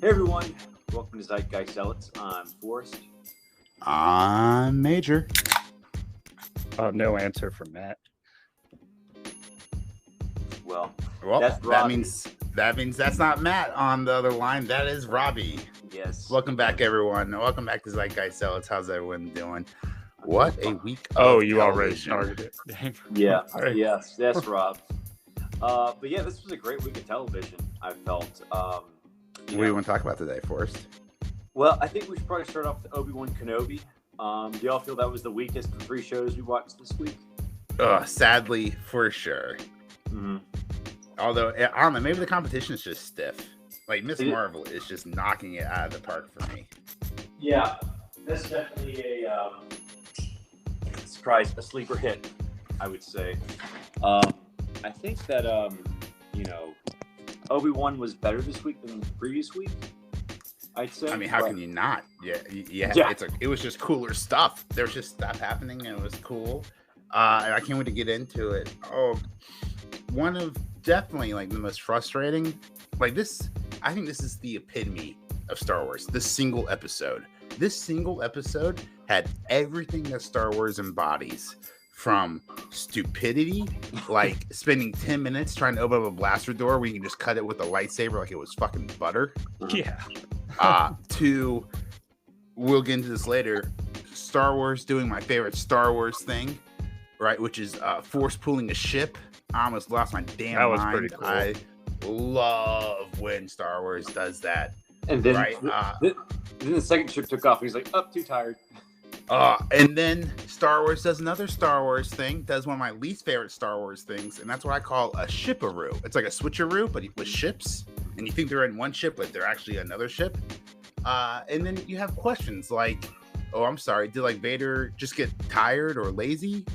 Hey everyone, welcome to Zealots. I'm Forrest. I'm Major. No answer from Matt. Well, that means that's not Matt on the other line. That is Robbie. Yes. Welcome back, everyone. Welcome back to Zealots. How's everyone doing? What a week! You already started it. Yeah. Yes, Rob. But yeah, this was a great week of television. I felt. What do you want to talk about today, Forrest? Well, I think we should probably start off with Obi-Wan Kenobi. Do y'all feel that was the weakest of the 3 shows we watched this week? Sadly, for sure. Mm-hmm. Although, I don't know, maybe the competition is just stiff. Like, Miss Marvel is just knocking it out of the park for me. Yeah, that's definitely a surprise, a sleeper hit, I would say. I think that, Obi-Wan was better this week than the previous week, I'd say. I mean, how can you not? Yeah. It was just cooler stuff. There was just stuff happening, and it was cool. And I can't wait to get into it. One of definitely like the most frustrating, like this. I think this is the epitome of Star Wars. This single episode had everything that Star Wars embodies. From stupidity, like spending 10 minutes trying to open up a blaster door where you can just cut it with a lightsaber like it was fucking butter. Yeah. To, we'll get into this later, Star Wars doing my favorite Star Wars thing, right? Which is force pulling a ship. I almost lost my damn mind. That was pretty cool. I love when Star Wars does that. And then, right? Then the second ship took off. And he's like, too tired. And then Star Wars does another Star Wars thing, does one of my least favorite Star Wars things, and that's what I call a shipperoo. It's like a switcheroo, but with ships, and you think they're in one ship, but they're actually another ship. And then you have questions like, I'm sorry, did like Vader just get tired or lazy?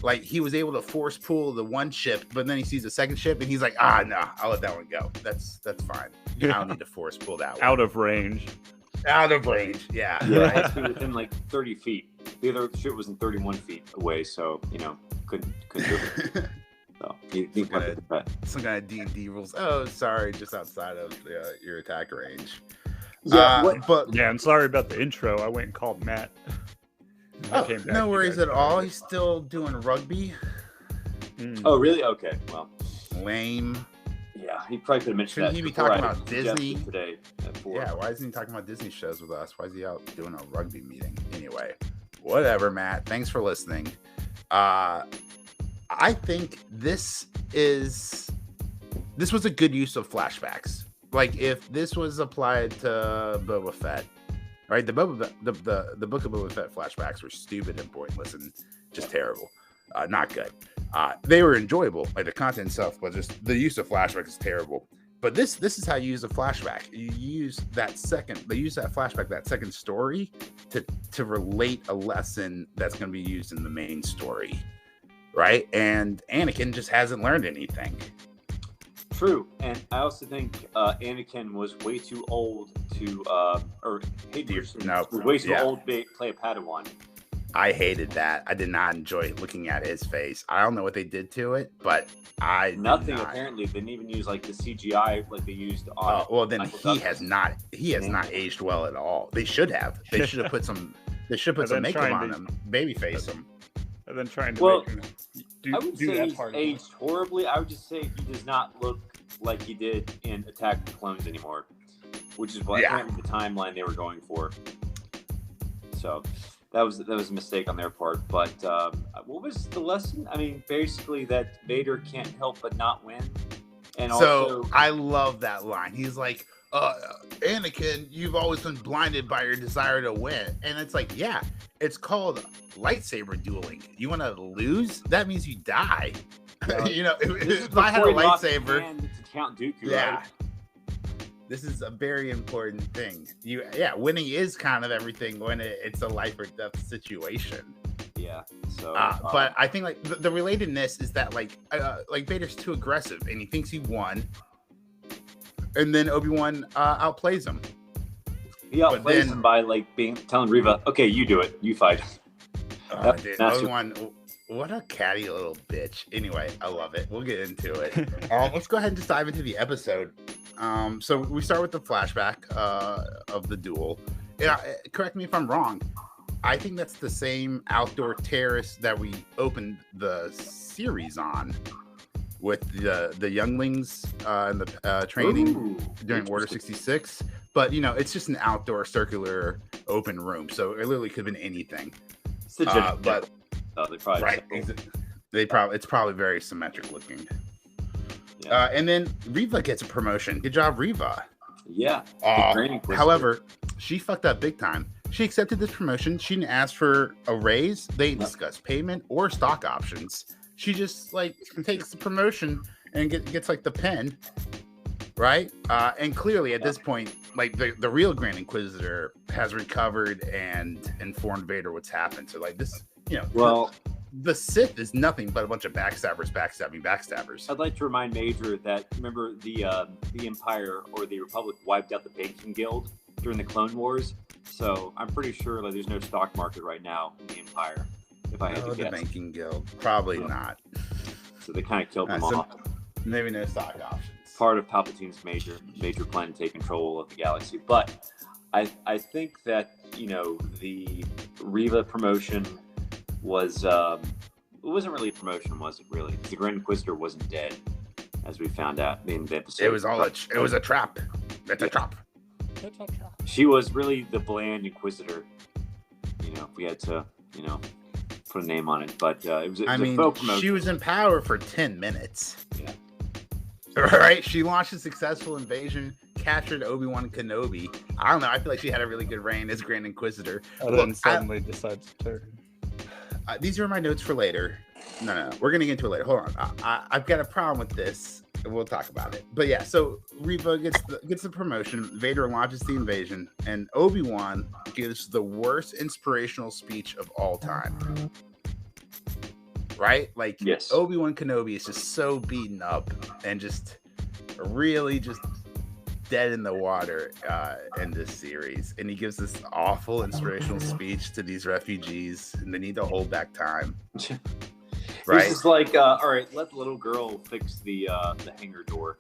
Like he was able to force pull the one ship, but then he sees the second ship, and he's like, no, I'll let that one go. That's fine. I don't need to force pull that one. Out of range, yeah. It has to be within like 30 feet. The other ship was in 31 feet away, so couldn't do it. So some kind of D&D rules. Oh, sorry, just outside of your attack range. I'm sorry about the intro. I went and called Matt. No worries at all. He's still doing rugby. Oh, really? Okay. Well, lame. Yeah, he probably could have mentioned that. Shouldn't he be talking about Disney today? Yeah, why isn't he talking about Disney shows with us? Why is he out doing a rugby meeting? Anyway, whatever, Matt. Thanks for listening. I think this was a good use of flashbacks. Like if this was applied to Boba Fett, right? The Book of Boba Fett flashbacks were stupid and pointless and just terrible. Not good. They were enjoyable, like the content stuff, but just the use of flashback is terrible. But this is how you use a flashback. You use that flashback, that second story, to relate a lesson that's going to be used in the main story, right? And Anakin just hasn't learned anything. True, and I also think Anakin was way too old to, way too old to play a Padawan. I hated that. I did not enjoy looking at his face. I don't know what they did to it, but nothing. Apparently, they didn't even use like the CGI like they used on. Well, then he has not aged well at all. They should have. They should have put some. They should put some makeup on him, babyface him. And then trying to make him I would say he's aged horribly. I would just say he does not look like he did in Attack of the Clones anymore, which is apparently the timeline they were going for. So. That was a mistake on their part, but what was the lesson? I mean, basically that Vader can't help but not win. And also, I love that line. He's like, Anakin, you've always been blinded by your desire to win. And it's like, yeah, it's called lightsaber dueling. You want to lose? That means you die. If I had a lightsaber, to Count Dooku, yeah. Right? This is a very important thing. Winning is kind of everything when it's a life or death situation. Yeah. So, but I think like the relatedness is that like Vader's too aggressive and he thinks he won, and then Obi-Wan outplays him. He outplays him by like telling Reva, "Okay, you do it. You fight." Dude, Obi-Wan, what a catty little bitch. Anyway, I love it. We'll get into it. Let's go ahead and just dive into the episode. So we start with the flashback of the duel. Yeah, correct me if I'm wrong. I think that's the same outdoor terrace that we opened the series on with the younglings and the training during Order 66. But it's just an outdoor circular open room, so it literally could have been anything. But they probably right, it's probably very symmetric looking. Yeah. And then Reva gets a promotion. Good job, Reva. Yeah. However, she fucked up big time. She accepted this promotion. She didn't ask for a raise. They didn't discuss payment or stock options. She just takes the promotion and gets the pen, right? And clearly at this point, the real Grand Inquisitor has recovered and informed Vader what's happened. So this, the Sith is nothing but a bunch of backstabbers. I'd like to remind Major that, remember, the Empire or the Republic wiped out the Banking Guild during the Clone Wars. So I'm pretty sure there's no stock market right now in the Empire, if I had to guess. The Banking Guild. Probably not. So they kind of killed them off. Maybe no stock options. Part of Palpatine's major plan to take control of the galaxy. But I think that, the Reva promotion was it wasn't really a promotion, was it really? The Grand Inquisitor wasn't dead, as we found out in the episode. It was a trap. It's a trap. She was really the bland Inquisitor, if we had to, put a name on it. But it was a faux promotion. She was in power for 10 minutes. Yeah. Right? She launched a successful invasion, captured Obi-Wan Kenobi. I don't know. I feel like she had a really good reign as Grand Inquisitor. And then suddenly decides to turn. These are my notes for later. No. We're going to get into it later. Hold on. I've got a problem with this. We'll talk about it. But yeah, so Reva gets the promotion. Vader launches the invasion. And Obi-Wan gives the worst inspirational speech of all time. Right? Yes. Obi-Wan Kenobi is just so beaten up and just really just dead in the water in this series. And he gives this awful inspirational speech to these refugees, and they need to hold back time. Right? This is all right, let the little girl fix the hangar door.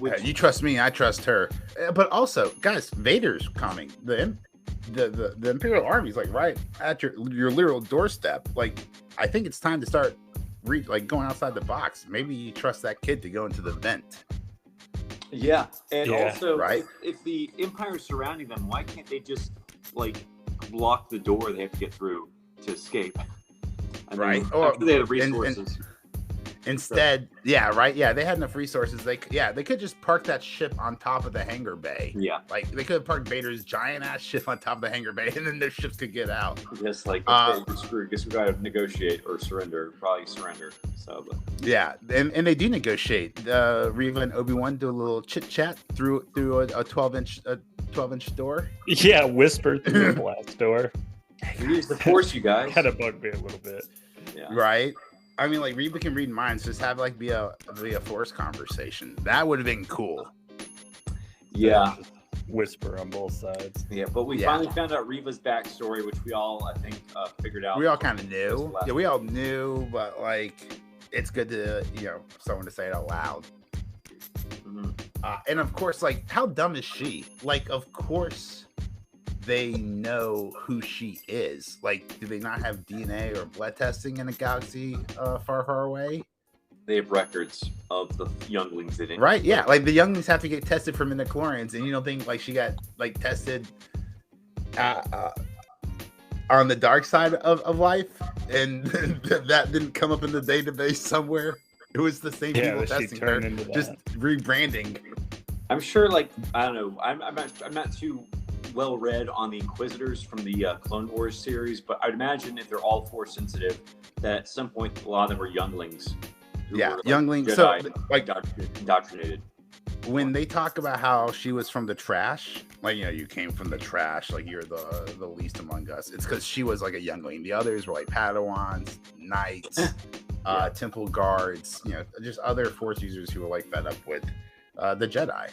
You trust me, I trust her. But also, guys, Vader's coming. The Imperial Army's right at your literal doorstep. I think it's time to start going outside the box. Maybe you trust that kid to go into the vent. Yeah, and also, right? if the Empire is surrounding them, why can't they just block the door they have to get through to escape? Right. After they have resources. Instead, yeah, right. Yeah, they had enough resources. They could just park that ship on top of the hangar bay. Yeah. They could have parked Vader's giant ass ship on top of the hangar bay, and then their ships could get out. Yes, okay, we're screwed. Guess we gotta negotiate or surrender. Probably surrender. So. Yeah, and they do negotiate. Reva and Obi-Wan do a little chit chat through a 12-inch door. Yeah, whisper through the glass door. Use the Force, you guys. Kind of bugged me a little bit. Yeah. Right. I mean, Reva can read minds. Just have be a Force conversation. That would have been cool. Yeah. Whisper on both sides. Yeah, but we finally found out Reva's backstory, which we all, I think, figured out. We all kind of knew. Yeah, we all knew, but it's good to someone to say it out loud. Mm-hmm. And of course, how dumb is she? Of course. They know who she is. Do they not have DNA or blood testing in a galaxy far, far away? They have records of the younglings that didn't. Right, yeah. The younglings have to get tested for midichlorians, and you don't think she got tested on the dark side of life, and that didn't come up in the database somewhere. It was the same people testing her, just rebranding. I'm sure, I don't know. I'm not too well read on the Inquisitors from the Clone Wars series, but I'd imagine if they're all Force sensitive, that at some point a lot of them were younglings. Younglings. Jedi, indoctrinated. When they talk about how she was from the trash, you came from the trash, you're the least among us. It's because she was a youngling. The others were Padawans, knights, temple guards, just other Force users who were fed up with the Jedi.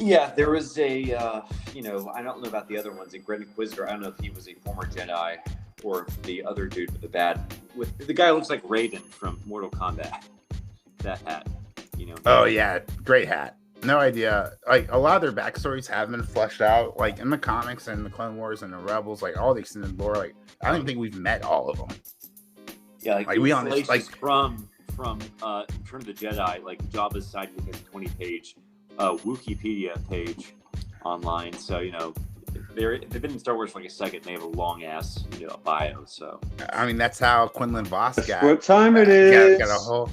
Yeah, there was a, I don't know about the other ones. In Grand Inquisitor, I don't know if he was a former Jedi or if the other dude with the guy who looks like Raiden from Mortal Kombat. That hat, Oh yeah, great hat. No idea. Like a lot of their backstories have been fleshed out, like in the comics and the Clone Wars and the Rebels, like all the extended lore. Like I don't think we've met all of them. Yeah, like we honest, like from Return of the Jedi, like Jabba's sidekick has a 20-page Wikipedia page online. So they've been in Star Wars for like a second. They have a long ass bio. So I mean that's how Quinlan Vos got. What time it is? Got a whole.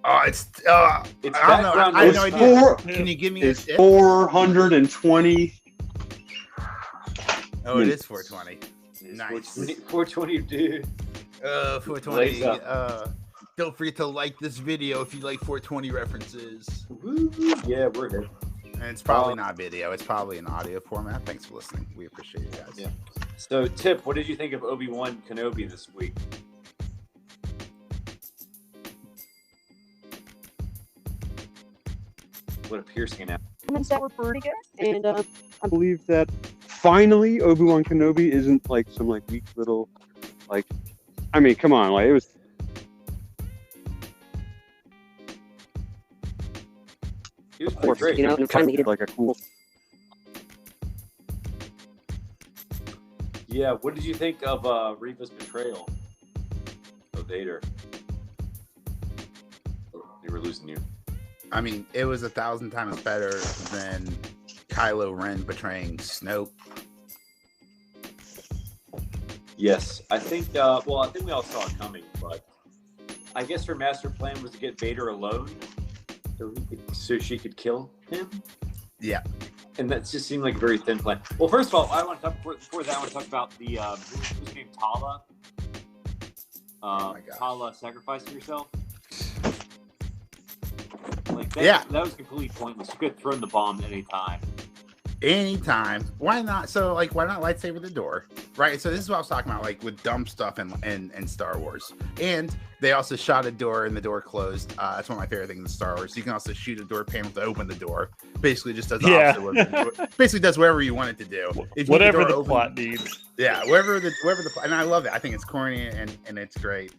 Oh, it's I don't know. I have no idea. Can you give me? It's 420. Oh, it is 420. Nice. 420, dude. 420. Don't forget to like this video if you like 420 references. Yeah, we're here. And it's probably not video. It's probably an audio format. Thanks for listening. We appreciate you guys. Yeah. So, Tip, what did you think of Obi-Wan Kenobi this week? What a piercing announcement. That were pretty good. And I believe that finally Obi-Wan Kenobi isn't like some like weak little like. I mean, come on, like it was. He was pretty great. Kind of like a cool. Yeah, what did you think of Reva's betrayal of Vader? They were losing you. I mean, it was 1,000 times better than Kylo Ren betraying Snoke. Yes, I think. I think we all saw it coming, but I guess her master plan was to get Vader alone, so she could kill him. Yeah, and that just seemed like a very thin plan. Well, first of all, I want to talk before that. I want to talk about the who's named Tala. Tala sacrificing herself. Like that was completely pointless. You could have thrown the bomb at any time. Anytime. Why not? So, like, why not lightsaber the door? Right? So this is what I was talking about, like, with dumb stuff in Star Wars. And they also shot a door and the door closed. That's one of my favorite things in Star Wars. You can also shoot a door panel to open the door. Basically just does the opposite. Basically does whatever you want it to do. If whatever the plot needs. Yeah, whatever the and I love it. I think it's corny and it's great.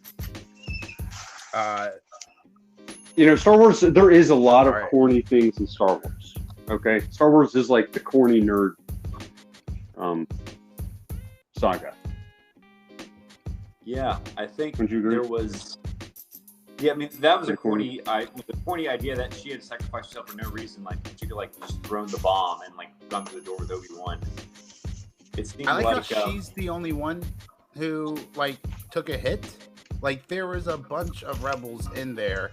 Star Wars, there is a lot of corny things in Star Wars. Okay? Star Wars is like the corny nerd saga. Yeah, I think Would you agree? there was... Yeah, I mean, that was a corny idea that she had sacrificed herself for no reason. Like, she could, like, just thrown the bomb and, like, gone through the door with Obi-Wan. It seemed I like how she's the only one who, like, took a hit. Like, there was a bunch of rebels in there,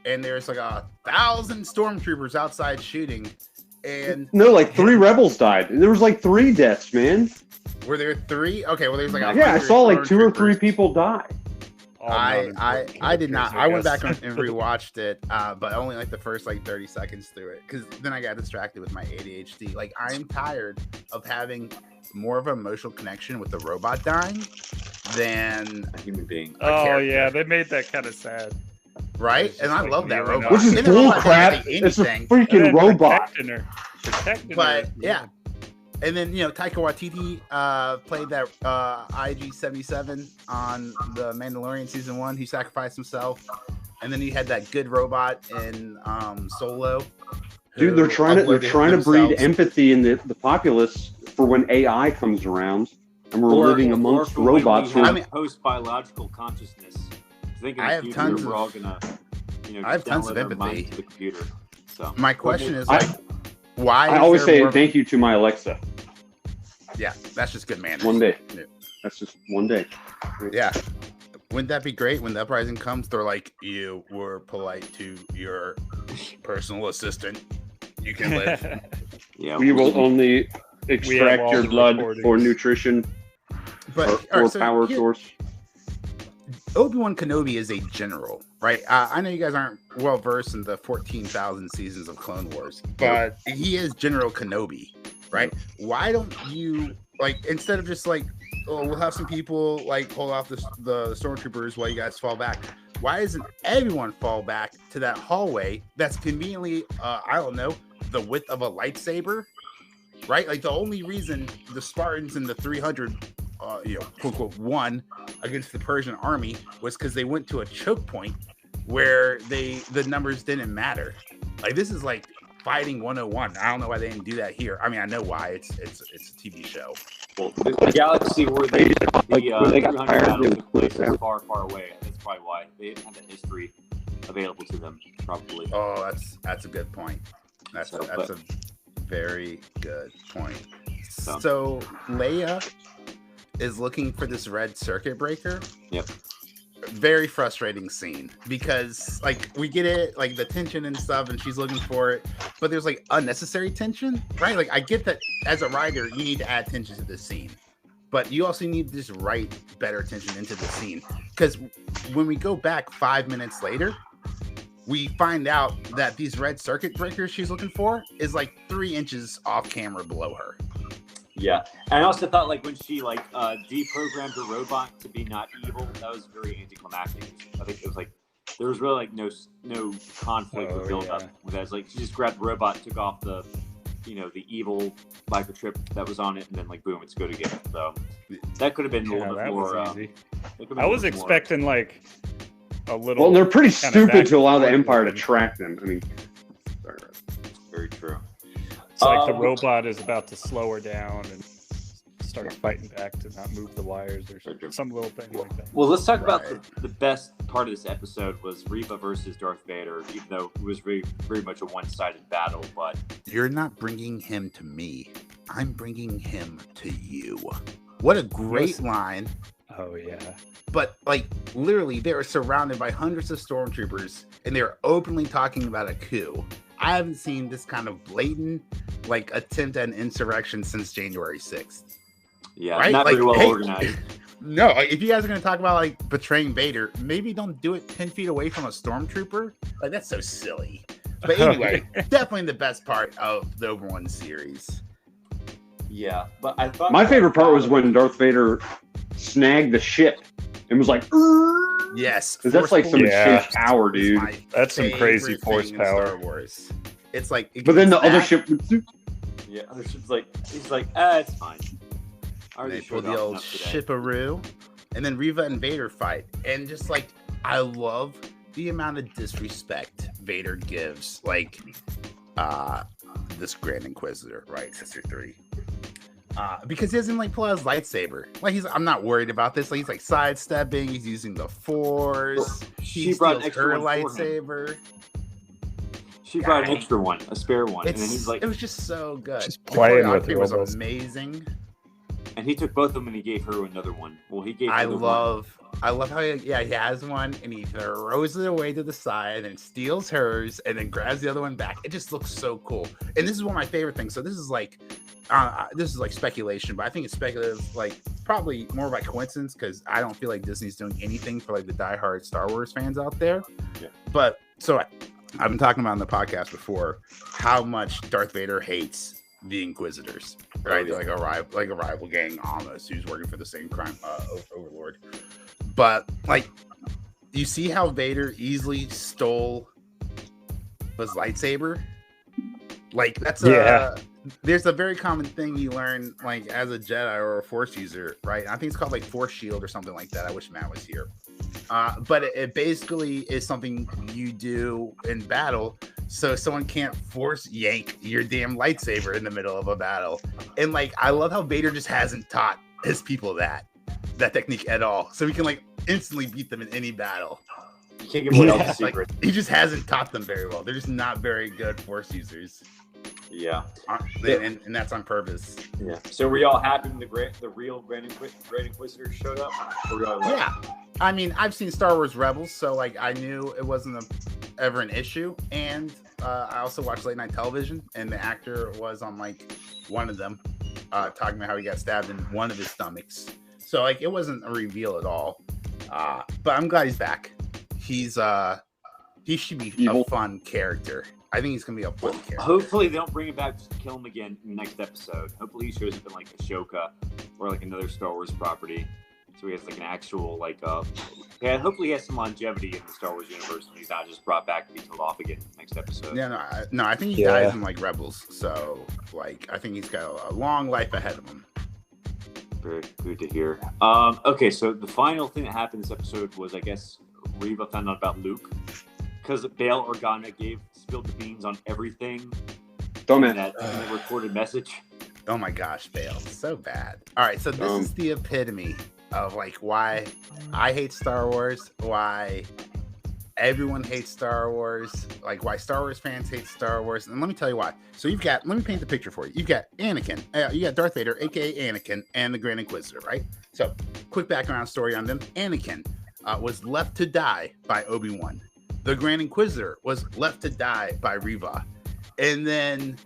and there's, like, 1,000 stormtroopers outside shooting, and... No, like, 3 rebels died. There was, like, 3 deaths, man. Were there 3? Okay, well, there's, like... Yeah, I saw, like, 2 or 3 people die. I did not. I went back and rewatched it, but only like the first like 30 seconds through it, because then I got distracted with my ADHD. Like, I am tired of having more of an emotional connection with the robot dying than a human being. Yeah, they made that kind of sad. Right? And I love that robot. Which is bull crap. It's a freaking robot. Protecting but her. Yeah. And then, Taika Waititi played that IG-77 on The Mandalorian Season 1. He sacrificed himself. And then he had that good robot in Solo. Dude, they're trying to breed empathy in the populace for when AI comes around and we're living amongst robots. I mean, post-biological consciousness. I have tons we're all gonna, I have tons of empathy to the computer. So my question is why? I always say thank you to my Alexa. Yeah, that's just good manners. One day. Yeah. That's just one day. Yeah. Wouldn't that be great when the uprising comes? They're like, you were polite to your personal assistant. You can live. Yeah. We will only extract your blood for nutrition or power source. Obi-Wan Kenobi is a general, right? I know you guys aren't well versed in the 14,000 seasons of Clone Wars, but he is General Kenobi, right? Why don't you, like, instead of just like, oh, we'll have some people like hold off the stormtroopers while you guys fall back, why doesn't everyone fall back to that hallway that's conveniently, I don't know, the width of a lightsaber, right? Like, the only reason the Spartans and the 300 quote unquote won against the Persian army was because they went to a choke point where the numbers didn't matter. Like, this is like fighting 101. I don't know why they didn't do that here. I mean, I know why. It's a TV show. Well, the galaxy where the 300 battle took place is far, far away. That's probably why they didn't have that history available to them. Probably. Oh, that's a good point. That's a very good point. So Leia is looking for this red circuit breaker. Yep. Very frustrating scene because like we get it, like the tension and stuff, and she's looking for it, but there's like unnecessary tension, right? Like I get that as a writer you need to add tension to this scene, but you also need to just write better tension into the scene, because when we go back 5 minutes later, we find out that these red circuit breakers she's looking for is like 3 inches off camera below her. Yeah, and I also thought like when she like deprogrammed her robot to be not evil, that was very anticlimactic. I think it was like there was really like no conflict or build up with that. It's like she just grabbed the robot, took off the the evil microchip that was on it, and then like boom, it's good again. So that could have been a little bit more. Easy. I was expecting like a little. Well, they're pretty stupid to allow the Empire to track them. I mean, very true. It's like the robot is about to slow her down and start fighting back to not move the wires or some little thing like that. Well, let's talk about the best part of this episode was Reva versus Darth Vader, even though it was very, very much a one-sided battle. But you're not bringing him to me. I'm bringing him to you. What a great line. Oh, yeah. But, like, literally, they were surrounded by hundreds of stormtroopers, and they were openly talking about a coup. I haven't seen this kind of blatant, like, attempt at an insurrection since January 6th. Yeah, right? Not like, very well organized. No, if you guys are going to talk about, like, betraying Vader, maybe don't do it 10 feet away from a stormtrooper. Like, that's so silly. But anyway, definitely the best part of the Obi-Wan series. Yeah, but I thought... My favorite part was when Darth Vader snagged the ship and was like... Yes, because that's like some intense power, dude. That's some crazy force power. Star Wars. It's like, but then the other ship would. Yeah, other ship's like, he's like, it's fine. They pull the old ship-a-roo, and then Reva and Vader fight, and just like I love the amount of disrespect Vader gives, like this Grand Inquisitor, right, Sister 3. Because he doesn't like pull out his lightsaber. Like I'm not worried about this. Like he's like sidestepping. He's using the Force. She brought her lightsaber. She brought an extra one, a spare one, and then he's like, it was just so good. Just playing with it was amazing. And he took both of them and he gave her another one. Well, he gave. I love how he has one and he throws it away to the side and steals hers and then grabs the other one back. It just looks so cool. And this is one of my favorite things. So this is like speculation, but I think it's speculative, like probably more by coincidence because I don't feel like Disney's doing anything for like the diehard Star Wars fans out there. Yeah. But so I've been talking about on the podcast before how much Darth Vader hates the Inquisitors, right? They're like a rival gang almost who's working for the same crime overlord. But like, you see how Vader easily stole his lightsaber? Like that's there's a very common thing you learn like as a Jedi or a Force user, right? I think it's called like Force Shield or something like that. I wish Matt was here. But it basically is something you do in battle so someone can't force yank your damn lightsaber in the middle of a battle. And like I love how Vader just hasn't taught his people that technique at all. So he can like instantly beat them in any battle. You can't give away all the secrets. He just hasn't taught them very well. They're just not very good Force users. Yeah, and that's on purpose. Yeah. So were y'all happy when the real Grand Inquisitor showed up? Yeah. I mean, I've seen Star Wars Rebels, so like I knew it wasn't ever an issue. And I also watched late night television, and the actor was on like one of them, talking about how he got stabbed in one of his stomachs. So like it wasn't a reveal at all. But I'm glad he's back. He should be a fun character. I think he's gonna be a fun character. Hopefully they don't bring him back just to kill him again in the next episode. Hopefully he shows up in like Ashoka or like another Star Wars property, so he has like an actual like hopefully he has some longevity in the Star Wars universe and he's not just brought back to be killed off again next episode. Yeah, no, I think he dies in like Rebels, so like I think he's got a long life ahead of him. Very good to hear. Okay, so the final thing that happened this episode was I guess Reva found out about Luke because Bail Organa spilled the beans on everything in that recorded message. Oh my gosh, Bale, so bad. All right, so this is the epitome of like why I hate Star Wars, why everyone hates Star Wars, like why Star Wars fans hate Star Wars, and let me tell you why. So let me paint the picture for you. You've got Anakin, you got Darth Vader, aka Anakin, and the Grand Inquisitor, right? So, quick background story on them. Anakin was left to die by Obi-Wan. The Grand Inquisitor was left to die by Reva, and then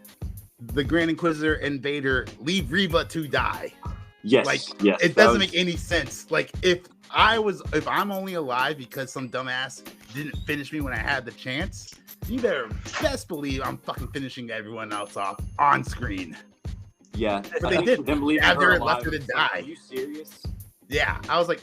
the Grand Inquisitor and Vader leave Reva to die. Yes, like yes, it doesn't make any sense. Like if I'm only alive because some dumbass didn't finish me when I had the chance, you better best believe I'm fucking finishing everyone else off on screen. Yeah, but they did. After it left her to die. Are you serious? Yeah, I was like,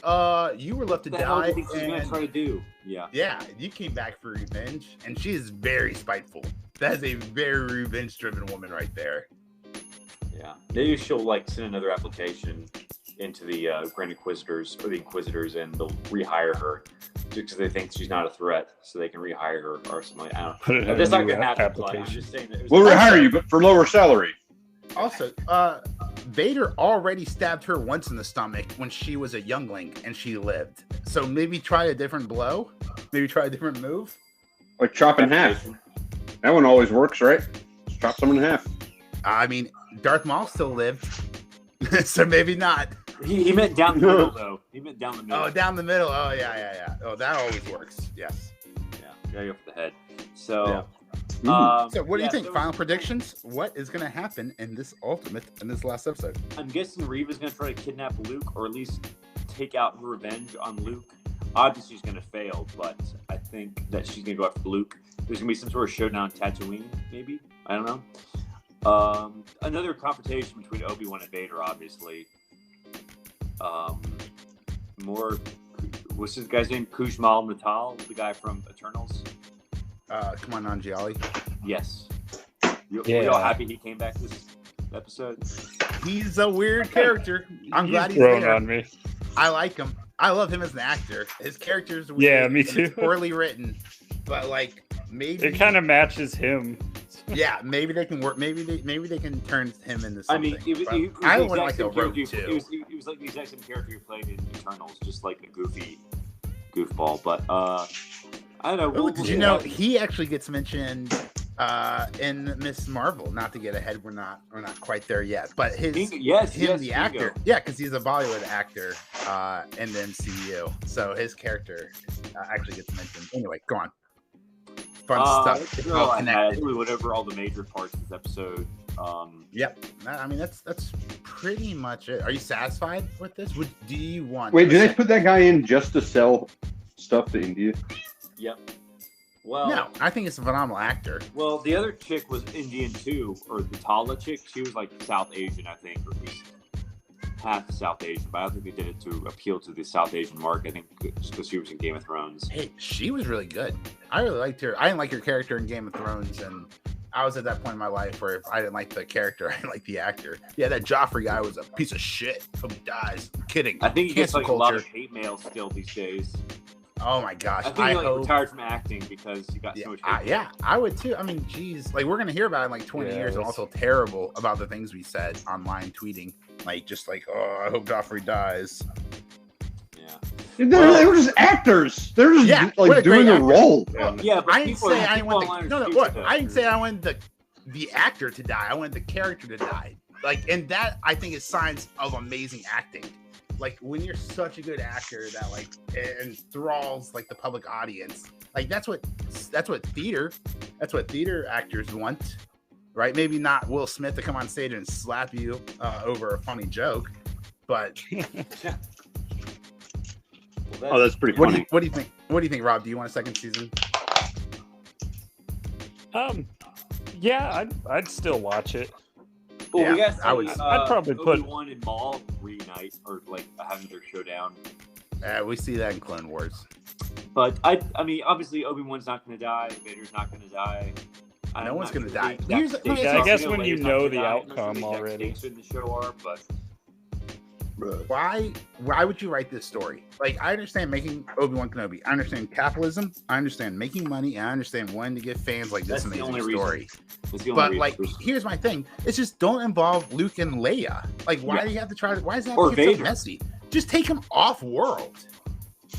you were left to die. What do you think she's gonna try to do? Yeah, you came back for revenge, and she is very spiteful. That is a very revenge-driven woman right there. Yeah, maybe she'll like send another application into the Grand Inquisitors or the Inquisitors, and they'll rehire her just because they think she's not a threat, so they can rehire her or something. I don't know. That's not gonna happen. But I'm just saying that we'll rehire you, but for lower salary. Also, Vader already stabbed her once in the stomach when she was a youngling and she lived. So maybe try a different blow. Maybe try a different move. Like chop in half. That one always works, right? Just chop someone in half. I mean, Darth Maul still lived, so maybe not. He meant down the middle, though. He meant down the middle. Oh, down the middle. Oh, yeah. Oh, that always works. Yes. Yeah, gotta go for the head. So, so what do you think? Final predictions? What is going to happen in this last episode? I'm guessing Reva's going to try to kidnap Luke, or at least take out her revenge on Luke. Obviously, she's going to fail, but I think that she's going to go after Luke. There's going to be some sort of showdown on Tatooine, maybe? I don't know. Another confrontation between Obi-Wan and Vader, obviously. What's this guy's name? Kushmal Natal, the guy from Eternals. Come on, Nanjiali. Yes. You all happy he came back this episode? He's a weird character. I'm glad he's grown there. On me. I like him. I love him as an actor. His character's weird. Yeah, me too. It's poorly written, but like maybe it kind of matches him. Yeah, maybe they can work. Maybe they can turn him into something. I mean, I would like a rogue too. It was like the exact same character he played in Eternals, just like a goofball. But I don't know. Did you know he actually gets mentioned in Miss Marvel? Not to get ahead, we're not quite there yet. But the actor, because he's a Bollywood actor in the MCU, so his character actually gets mentioned. Anyway, go on. Fun stuff. Whatever all the major parts of this episode. Yep. I mean, that's pretty much it. Are you satisfied with this? Do you want? Wait, did they put that guy in just to sell stuff to India? Yep. Well, no, I think it's a phenomenal actor. Well, the other chick was Indian too, or the Tala chick. She was like South Asian, I think, or at least half South Asian. But I don't think they did it to appeal to the South Asian market. I think just because she was in Game of Thrones. Hey, she was really good. I really liked her. I didn't like her character in Game of Thrones, and I was at that point in my life where if I didn't like the character, I didn't like the actor. Yeah, that Joffrey guy was a piece of shit. Hope he dies. I'm kidding. I think he gets like a lot of hate mail still these days. Oh my gosh! I think he retired from acting because he got so much hate. Yeah, I would too. I mean, geez, like we're gonna hear about it in like 20 years, and also terrible about the things we said online, tweeting, like just like, oh, I hope Joffrey dies. They were just actors. They're just like doing a role. Yeah, but I didn't say I wanted the actor to die. I wanted the character to die. Like, and that I think is signs of amazing acting. Like when you're such a good actor that like enthralls like the public audience. Like that's what theater actors want, right? Maybe not Will Smith to come on stage and slap you over a funny joke, but. Oh, that's pretty funny. What do you think? What do you think, Rob? Do you want a second season? Yeah, I'd still watch it. Well, yeah, I'd probably put Obi-Wan and Maul reunite or like have their showdown. We see that in Clone Wars. But I mean, obviously Obi-Wan's not going to die. Vader's not going to die. No one's going to die. I guess when you know the outcome already. In the show are, but why would you write this story? Like, I understand making Obi-Wan Kenobi. I understand capitalism. I understand making money. And I understand wanting to give fans like this amazing story. But like, here's my thing. It's just don't involve Luke and Leia. Like, why do you have to try to? Why does that have to get so messy? Just take him off world.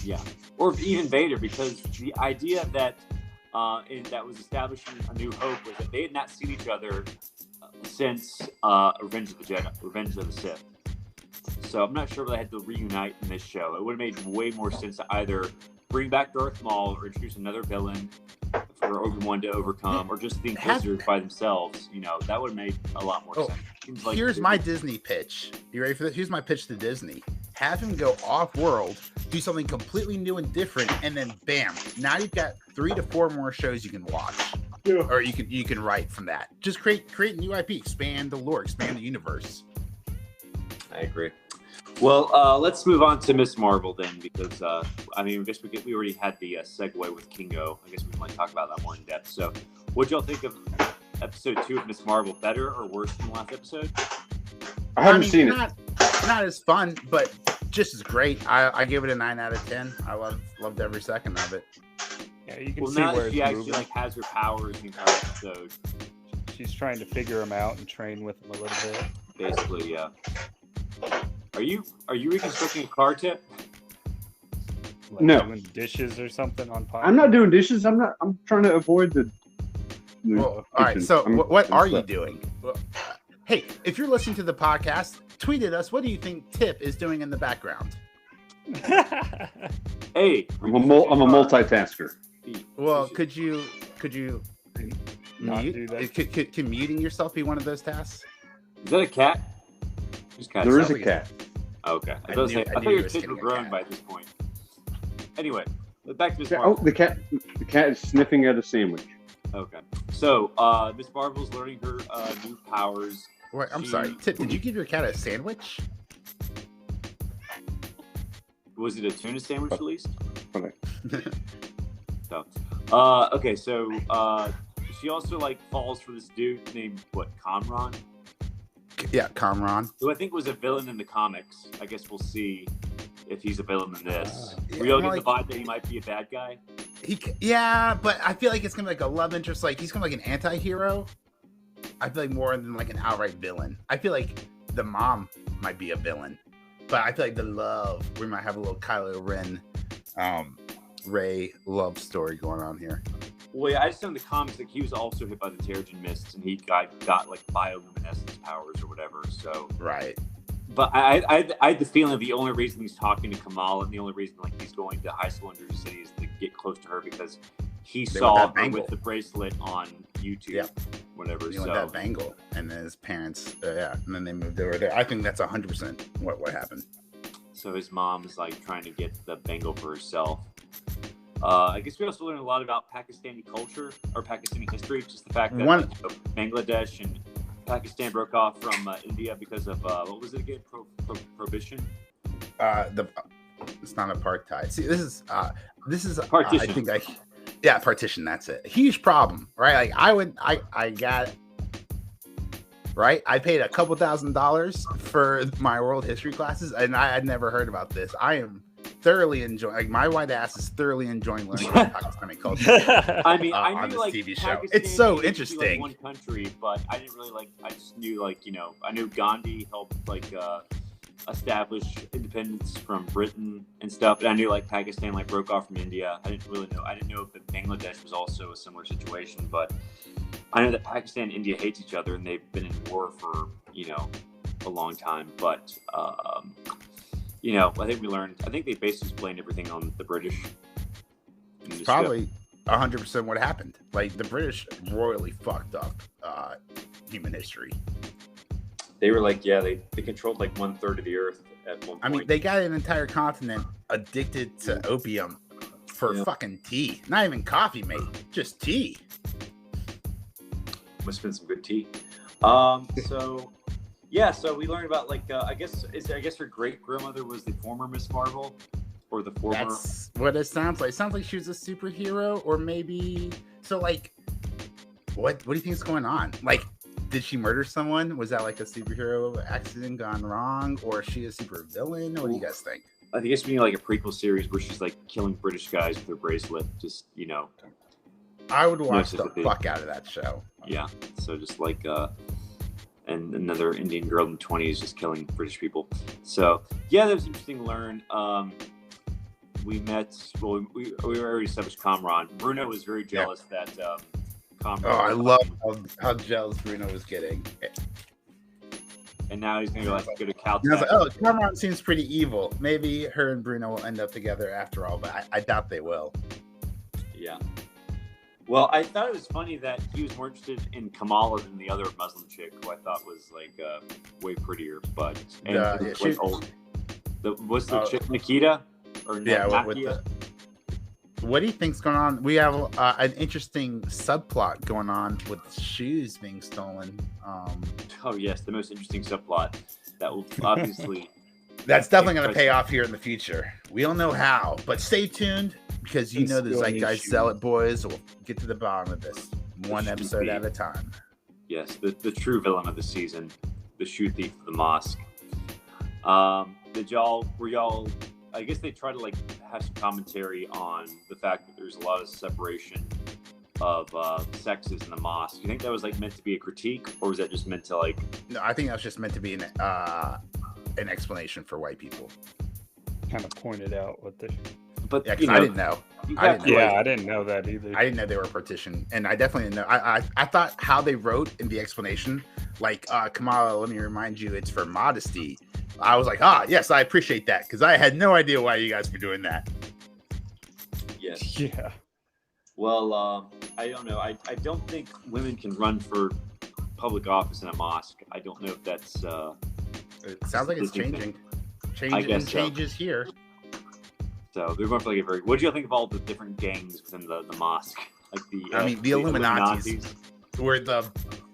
Yeah, or even Vader, because the idea that that was establishing A New Hope was that they had not seen each other since Revenge of the Sith. So I'm not sure if they had to reunite in this show. It would have made way more sense to either bring back Darth Maul or introduce another villain for Obi-Wan to overcome, or just the Inquisitors by themselves. You know, that would have made a lot more sense. Like here's my Disney pitch. You ready for this? Here's my pitch to Disney. Have him go off-world, do something completely new and different, and then bam! Now you've got 3 to 4 more shows you can watch, or you can write from that. Just create new IP, expand the lore, expand the universe. I agree. Well, let's move on to Miss Marvel then, because I mean, I guess we already had the segue with Kingo. I guess we might talk about that more in depth. So, what'd y'all think of episode 2 of Miss Marvel? Better or worse than the last episode? I haven't seen it. Not as fun, but just as great. I give it a 9 out of 10. I loved every second of it. Yeah, you can see where she actually like has her powers in the entire episode. She's trying to figure them out and train with them a little bit. Basically, yeah. Are you reconstructing a car, Tip? Like no. Doing dishes or something on fire? I'm not doing dishes. I'm trying to avoid the. Well, all right. So what are you doing? Well, hey, if you're listening to the podcast, tweet at us. What do you think Tip is doing in the background? Hey, I'm a multitasker. Well, could you not do that? Can muting yourself be one of those tasks? Is that a cat? There is a cat. Oh, okay. I thought your kids were grown by this point. Anyway, back to Miss Oh, Marvel. the cat is sniffing at a sandwich. Okay. So, Miss Marvel's learning her new powers. Wait, I'm sorry. Tip, did you give your cat a sandwich? Was it a tuna sandwich at least? Okay. So, okay, so she also like falls for this dude named Kamran? Yeah, Kamran. Who I think was a villain in the comics. I guess we'll see if he's a villain in this. We all get the vibe that he might be a bad guy. But I feel like it's gonna be like a love interest. Like he's gonna be like an anti-hero. I feel like more than like an outright villain. I feel like the mom might be a villain, but I feel like the love, we might have a little Kylo Ren, Rey love story going on here. Well, yeah, I just know in the comics like he was also hit by the Terrigen Mists and he got like bioluminescence powers or whatever. So right. But I had the feeling the only reason he's talking to Kamala and the only reason like he's going to high school in Jersey City is to get close to her because he saw her with the bracelet on YouTube, whatever. He went that bangle, and then his parents, and then they moved over there. I think that's 100% what happened. So his mom is like trying to get the bangle for herself. I guess we also learned a lot about Pakistani culture or Pakistani history, just the fact that Bangladesh and Pakistan broke off from India because of what was it again? Prohibition. It's not apartheid. See, this is partition. Partition. That's it. Huge problem, right? Like I got it. Right, I paid a couple $1,000s for my world history classes, and I had never heard about this. I am thoroughly enjoying. Like my white ass is thoroughly enjoying learning about Pakistani culture. I mean, I on knew this like TV show. Pakistan It's so used to be, interesting. like, one country, but I didn't really I just knew I knew Gandhi helped establish independence from Britain and stuff. And I knew Pakistan broke off from India. I didn't really know. I didn't know if Bangladesh was also a similar situation, but I know that Pakistan and India hate each other and they've been in war for a long time. But I think they basically blamed everything on the British. It's probably 100% what happened. Like the British royally fucked up human history. They were they controlled 1/3 of the earth at one point. I mean, they got an entire continent addicted to opium for fucking tea. Not even coffee, mate. Just tea. Must have been some good tea. So we learned about I guess her great grandmother was the former Miss Marvel, or the former. That's what it sounds like. It sounds like she was a superhero, or maybe. So what do you think is going on? did she murder someone? Was that like a superhero accident gone wrong, or is she a super villain? What do you guys think? I think it's being like a prequel series where she's like killing British guys with her bracelet. Just I would watch the fuck out of that show. Yeah. So just like and another Indian girl in the 20s just killing British people. So yeah, that was interesting to learn. We met. Well, we already established Kamran. Bruno was very jealous that Kamran. Oh, I love how jealous Bruno was getting. And now he's gonna go to Cal. I was like, oh, Kamran seems pretty evil. Maybe her and Bruno will end up together after all, but I doubt they will. Yeah. Well, I thought it was funny that he was more interested in Kamala than the other Muslim chick, who I thought was like way prettier. But what's the chick, Nikita? Or Nakia? What do you think's going on? We have an interesting subplot going on with shoes being stolen. Oh yes, the most interesting subplot that will obviously. That's definitely going to pay off here in the future. We don't know how, but stay tuned because the Zeitgeist Zealot boys will get to the bottom of this one episode at a time. Yes, the true villain of the season, the shoe thief of the mosque. Were y'all? I guess they try to like have some commentary on the fact that there's a lot of separation of sexes in the mosque. Do you think that was like meant to be a critique, or was that just meant to like? No, I think that was just meant to be an explanation for white people. Kind of pointed out what the. But yeah, I didn't know. I didn't know that either. I didn't know they were partitioned, and I definitely didn't know. I thought how they wrote in the explanation, like Kamala, let me remind you, it's for modesty. I was like, yes, I appreciate that because I had no idea why you guys were doing that. Yes. Yeah. Well, I don't know. I don't think women can run for public office in a mosque. I don't know if that's. It sounds like it's changing. Changes here. So they're going for like a very. What do you think of all the different gangs within the mosque? Like the Illuminatis were the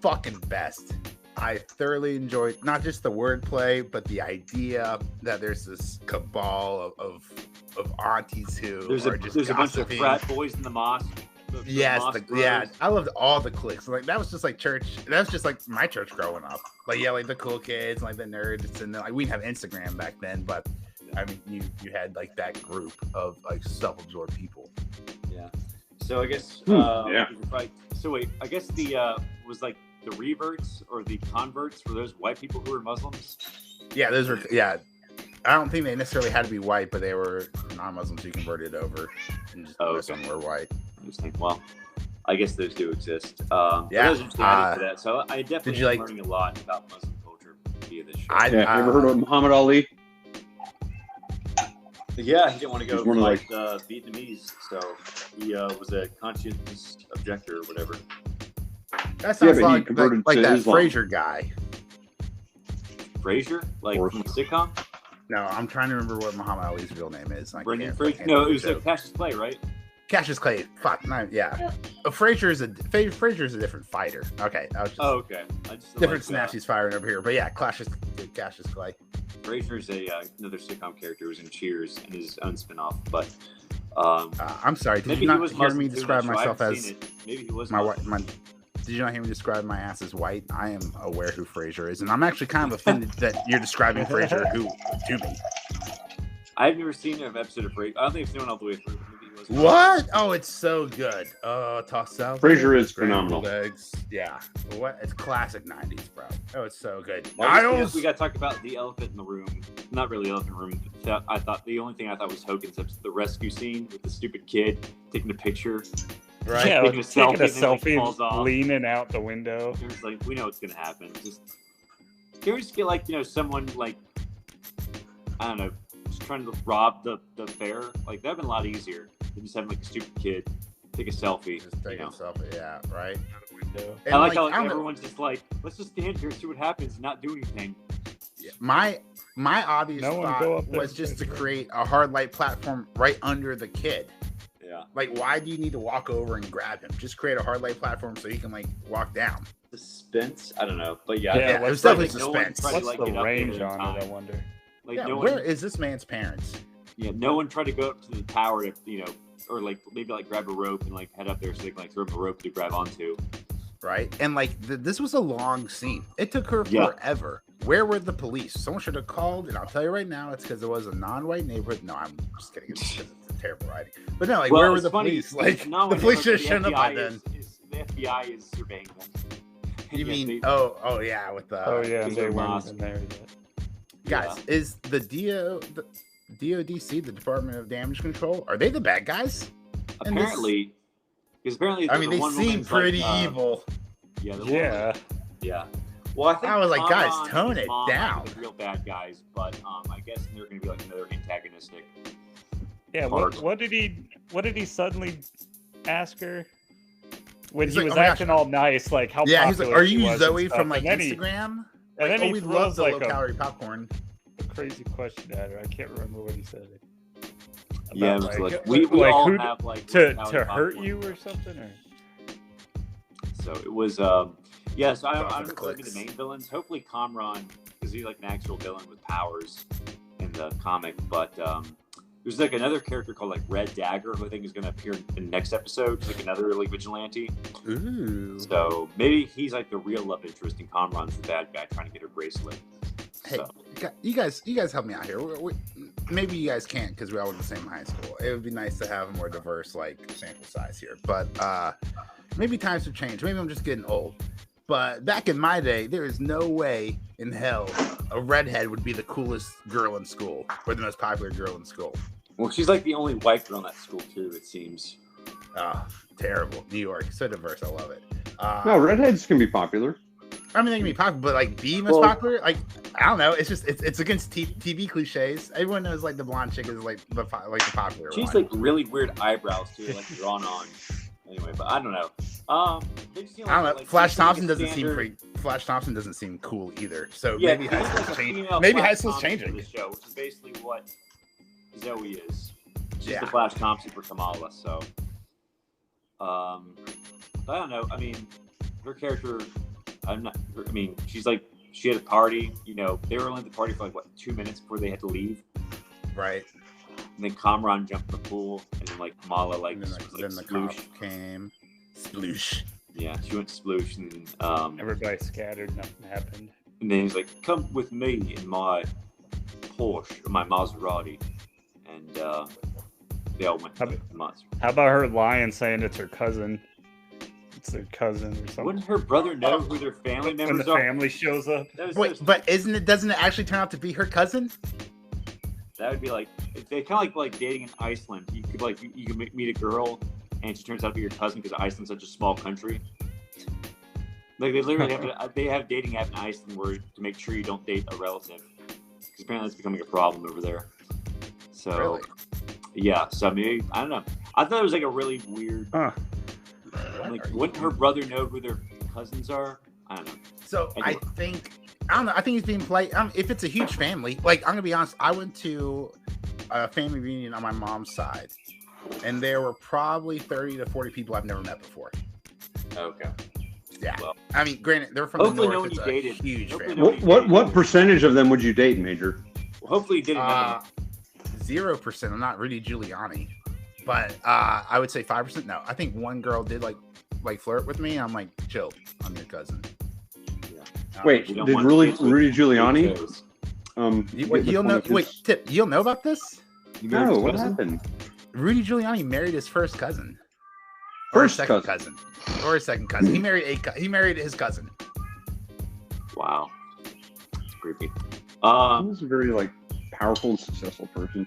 fucking best. I thoroughly enjoyed not just the wordplay, but the idea that there's this cabal of aunties who there's a bunch of frat boys in the mosque. I loved all the cliques. Like that was just like church. That was just like my church growing up. Like like the cool kids, like the nerds, and like we didn't have Instagram back then, but I mean you had like that group of like self-absorbed people. Yeah. So I guess right. So wait, I guess the was like the reverts or the converts were those white people who were Muslims? Yeah, those were I don't think they necessarily had to be white, but they were non-Muslims who converted over, and just the rest of them were white. Interesting. Well, I guess those do exist. Yeah. For that. So I definitely am learning a lot about Muslim culture via this show. You ever heard of Muhammad Ali? Yeah, he didn't want to go fight Vietnamese, so he was a conscientious objector or whatever. That sounds like that Islam. Fraser guy. Fraser? Like from the sitcom? No, I'm trying to remember what Muhammad Ali's real name is. Brendan Fraser? No, it was Cassius Clay, right? Cassius Clay. Fuck, yeah. Fraser is a different fighter. Okay, I was just. Oh, okay. Different snaps he's firing over here, but yeah, Cassius Clay. Fraser's another sitcom character who's in Cheers and his own spinoff, but. I'm sorry. Did you not hear me describe myself as? Maybe he was my. Did you not hear me describe my ass as white? I am aware who Fraser is, and I'm actually kind of offended that you're describing Fraser to me. I've never seen an episode of Fraser. I don't think I've seen one all the way through. What? Oh, it's so good. Tossed out. Fraser is phenomenal. Eggs. Yeah. What? It's classic 90s, bro. Oh, it's so good. We got to talk about the elephant in the room. Not really elephant room. I thought the only thing I thought was Hogan's episode, the rescue scene with the stupid kid taking a picture. Right. Yeah, taking a selfie, leaning out the window. It was like, we know what's gonna happen. Just can we just get like someone like I don't know, just trying to rob the fair? Like that'd been a lot easier than just having like a stupid kid take a selfie. Just take a selfie, yeah, right. Out the window. I like how everyone's just like, let's just stand here, see what happens, and not do anything. Yeah. My obvious thought was just to create a hard light platform right under the kid. Yeah. Like, why do you need to walk over and grab him? Just create a hard light platform so he can like walk down. Suspense? I don't know, but yeah, there's definitely suspense. What's the range on it? I wonder. Like, where is this man's parents? Yeah, no one tried to go up to the tower to or like maybe like grab a rope and like head up there so they can like throw him a rope to grab onto. right? And like this was a long scene. It took her forever. Where were the police? Someone should have called, and I'll tell you right now, it's because it was a non-white neighborhood. No, I'm just kidding. It's because it's a terrible writing. But no, like where were the police? Like the police should have shown up by then. The FBI is surveying them. You mean? Oh yeah, with the they weren't in there yet. Guys, is the DODC, the Department of Damage Control, are they the bad guys? Apparently, because apparently, I mean, they seem pretty evil. Yeah. Well, I think I was like, guys, tone it down. The real bad guys, but I guess they're going to be like another antagonistic. Yeah. What did he suddenly ask her when he was like, acting all nice? Like how? Yeah, he's like, "Are you Zoe from like Instagram?" And then we love the low-calorie popcorn. A crazy question at her. I can't remember what he said. Yeah, it was like we all have like to hurt you or something. Or? So it was. Yeah, so I don't know if the main villains. Hopefully, Kamran, because he's like an actual villain with powers in the comic. But there's like another character called like Red Dagger, who I think is going to appear in the next episode. He's like another like vigilante. Ooh. So maybe he's like the real love interest, and Kamran's the bad guy trying to get her bracelet. Hey, so. you guys help me out here. Maybe you guys can't because we all went to the same high school. It would be nice to have a more diverse like sample size here. But maybe times have changed. Maybe I'm just getting old. But back in my day, there is no way in hell a redhead would be the coolest girl in school or the most popular girl in school. Well, she's like the only white girl in that school too, it seems. Oh, terrible. New York, so diverse. I love it. No, redheads can be popular. I mean, they can be popular, but like the most popular, like I don't know. It's just it's against TV cliches. Everyone knows like the blonde chick is like the popular. She's like really weird eyebrows too, like drawn on. Anyway, but I don't know. I don't know. Like, Flash Thompson doesn't seem Flash Thompson doesn't seem cool either. So maybe high school's changing. Maybe high school's changing. The show, which is basically what Zoe is. She's the Flash Thompson for Kamala. So, but I don't know. I mean, her character. She's like she had a party. You know, they were only at the party for like 2 minutes before they had to leave. Right. And then Kamran jumped in the pool, and then like Kamala then the cop came. Sploosh. Yeah, she went sploosh, and everybody scattered. Nothing happened. And then he's like, "Come with me in my Porsche, or my Maserati," and they all went to the Maserati. How about her lying, saying it's her cousin? It's their cousin or something. Wouldn't her brother know who their family members are? When the family shows up. Wait, but doesn't it actually turn out to be her cousin? That would be like they kind of like dating in Iceland. You could meet a girl, and she turns out to be your cousin because Iceland's such a small country. Like they literally have dating app in Iceland where to make sure you don't date a relative because apparently it's becoming a problem over there. So really? Yeah, so maybe I don't know. I thought it was like a really weird. Like, wouldn't her brother know who their cousins are? I don't know. So anyway. I don't know. I think he's being polite. If it's a huge family, like I'm gonna be honest, I went to a family reunion on my mom's side, and there were probably 30 to 40 people I've never met before. Okay. Yeah. Well, I mean, granted, they're from the north. It's a huge family. What percentage of them would you date, Major? Well, hopefully you didn't. 0%. I'm not Rudy Giuliani, but I would say 5%. No, I think one girl did like flirt with me. I'm like, chill. I'm your cousin. Wait, did Rudy Giuliani? You'll know. Wait, Tip, you'll know about this? No, what happened? Rudy Giuliani married his first cousin. Second cousin. Or his second cousin. He married his cousin. Wow, it's creepy. He was a very powerful and successful person.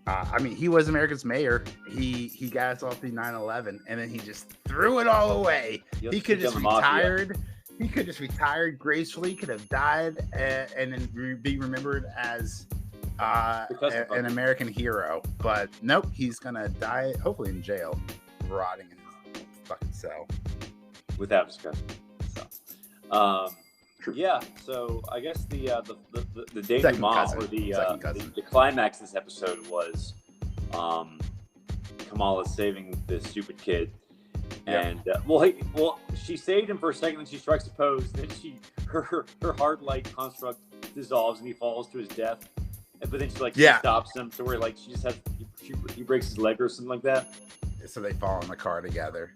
I mean, he was America's mayor. He got us all through 9/11, and then he just threw it all away. He could have just retired. He could just retired gracefully. Could have died and then be remembered as an American hero. But nope, he's gonna die, hopefully in jail, rotting in his fucking cell. Without discussion. So, yeah. So I guess the denouement or the climax of this episode was Kamala saving the stupid kid. And she saved him for a second, and she strikes a pose. Then her hard light construct dissolves, and he falls to his death. But then she stops him to where she just has he breaks his leg or something like that. So they fall in the car together.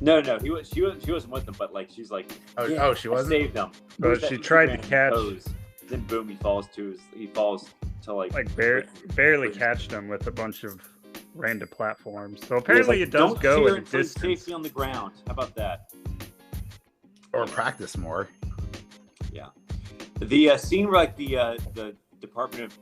No, she wasn't with them, but like she's like, she wasn't. Saved them. But she tried to catch. Then boom, he falls to barely catched him with a bunch of random platforms. So apparently it does go at a distance. Safety on the ground. How about that? Or practice more. Yeah. The scene where like the Department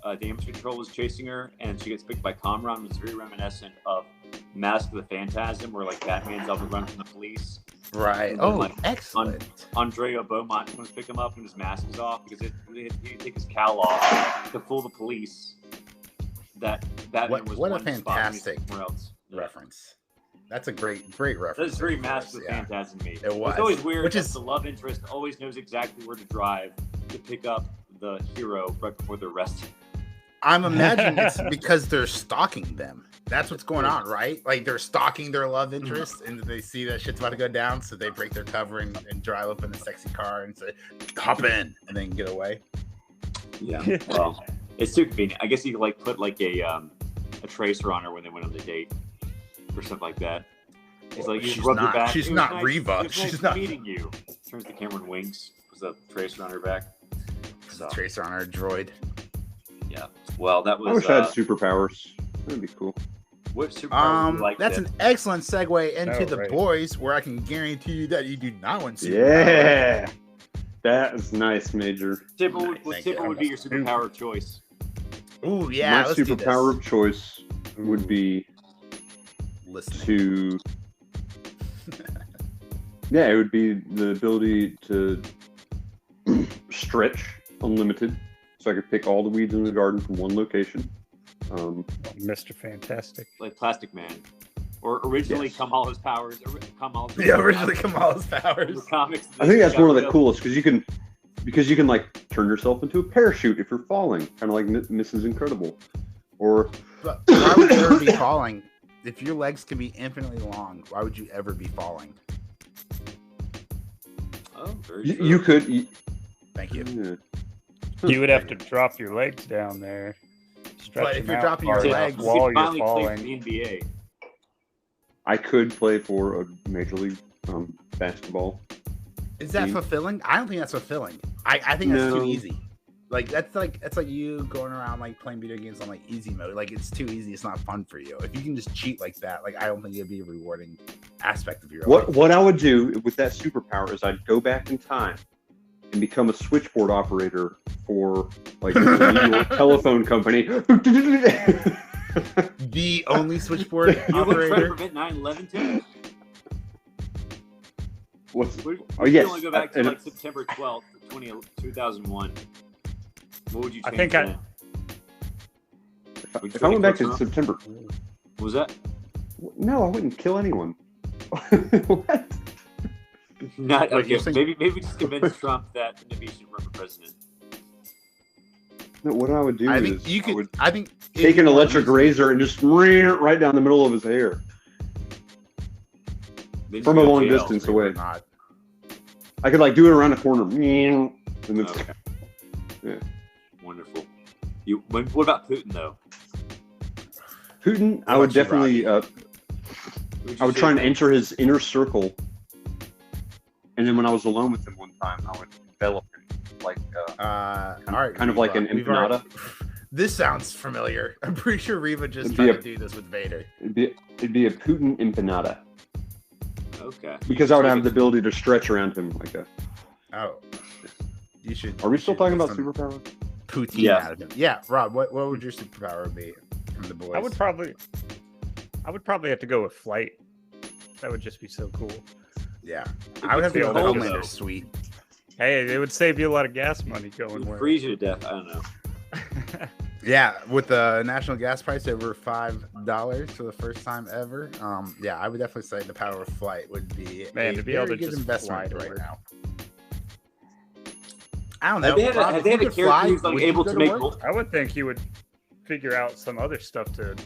of Damage Control was chasing her and she gets picked by Kamran was very reminiscent of Mask of the Phantasm, where like Batman's able to run from the police. Right. Excellent. Andrea Beaumont comes to pick him up and his mask is off because he take his cowl off to fool the police. That Batman was what a fantastic reference. That's a great reference. That's very Mask of the Phantasm to me. It was. It's always weird that the love interest always knows exactly where to drive to pick up the hero right before they're arrested. I'm imagining it's because they're stalking them. That's what's going on, right? Like they're stalking their love interest and they see that shit's about to go down, so they break their cover and drive up in a sexy car and say, hop in, and then get away. Yeah, well, it's too convenient. I guess you could like put like a tracer on her when they went on the date or something like that. It's like you rub your back. She's not Reva. She's not meeting you. Turns the camera and winks. Puts a tracer on her back. So. Tracer on her droid. Yeah. Well, that was. I wish I had superpowers. That'd be cool. What superpower would you like? That's an excellent segue into the boys, where I can guarantee you that you do not want superpowers. Yeah, that is nice, Major. What would be your superpower of choice? Ooh, yeah. My superpower of choice would be listening. Yeah, it would be the ability to stretch unlimited, so I could pick all the weeds in the garden from one location. Mr. Fantastic, like Plastic Man, or originally Kamala's powers. Originally Kamala's powers. Comics. I think that's one of the coolest because you can like turn yourself into a parachute if you're falling, kind of like Mrs. Incredible. Or why would you ever be falling? If your legs can be infinitely long, why would you ever be falling? Oh, very true. You could. Thank you. Yeah. You would have to drop your legs down there. But if you're dropping your legs while you're falling, the NBA. I could play for a Major League basketball. Is that fulfilling? I don't think that's fulfilling. I think that's too easy. Like that's like you going around like playing video games on like easy mode. Like it's too easy. It's not fun for you. If you can just cheat like that, like I don't think it'd be a rewarding aspect of your life. What I would do with that superpower is I'd go back in time and become a switchboard operator for like a New York telephone company. The only switchboard operator. Prevent 9/11 too. Oh yes. Only go back to like September 12th, 2001. What would you change? I think then? If I went back to September, what was that? No, I wouldn't kill anyone. What? Not okay. Maybe just convince Trump that Kenobi should run for president. No, what I would do is you could. I think take an electric razor and just right down the middle of his hair from a long distance away. Not. I could like do it around the corner. And then yeah. Wonderful. What about Putin though? Putin, I would definitely. I would try and enter his inner circle, and then when I was alone with him one time, I would envelop him like kind of like an empanada. This sounds familiar. I'm pretty sure Reva just tried to do this with Vader. It'd be a Putin empanada. Okay. Because I would have the ability to stretch around him like that. Oh. You should. Are we still talking about superpower? Poutine out of him. Yeah, Rob. What would your superpower be from the boys? I would probably have to go with flight. That would just be so cool. Yeah, I would have to go with Homelander suite. Hey, it would save you a lot of gas money going. Would freeze you to death. I don't know. Yeah, with the national gas price over $5 for the first time ever. Yeah, I would definitely say the power of flight would be to be able to good just investment fly right now. I don't know. Have they had a character who's like able to make? I would think you would figure out some other stuff to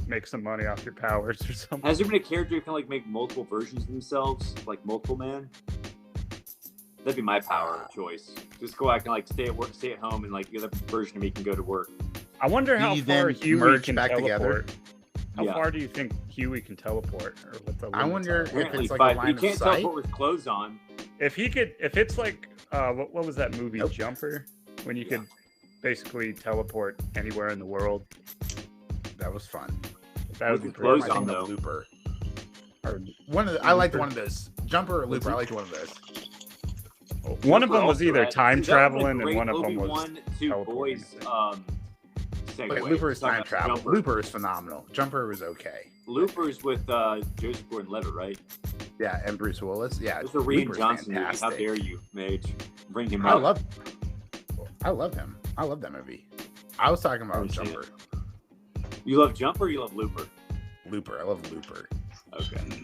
make some money off your powers or something. Has there been a character who can like make multiple versions of themselves, like multiple man? That'd be my power of choice. Just go out and like stay at work, stay at home, and like the other version of me can go to work. I wonder how far Huey can back teleport. together. How far do you think Huey can teleport? Or what the I wonder limits are? if it's like Five. a line He of can't sight. teleport with clothes on. If it's like what was that movie Nope. Jumper, when you could basically teleport anywhere in the world? That was fun. That would With be clothes pretty. on, I though. Looper. Or one of the, I liked one of those. Jumper or Looper. I liked one of those. One of them was Also either had- time that was a traveling, and great one of them was Obi-Wan to teleporting, boys. I Segue. Wait, Looper is Talking time about travel. Jumper. Looper is phenomenal. Jumper was okay. Looper's with Joseph Gordon-Levitt, right? Yeah, and Bruce Willis. Yeah, It's a Rian Looper's Johnson movie. How fantastic. dare you, Mage? Bring him I up. love him. I love that movie. I was talking about I've seen Jumper. You love Jumper or you love Looper? Looper. I love Looper. Okay.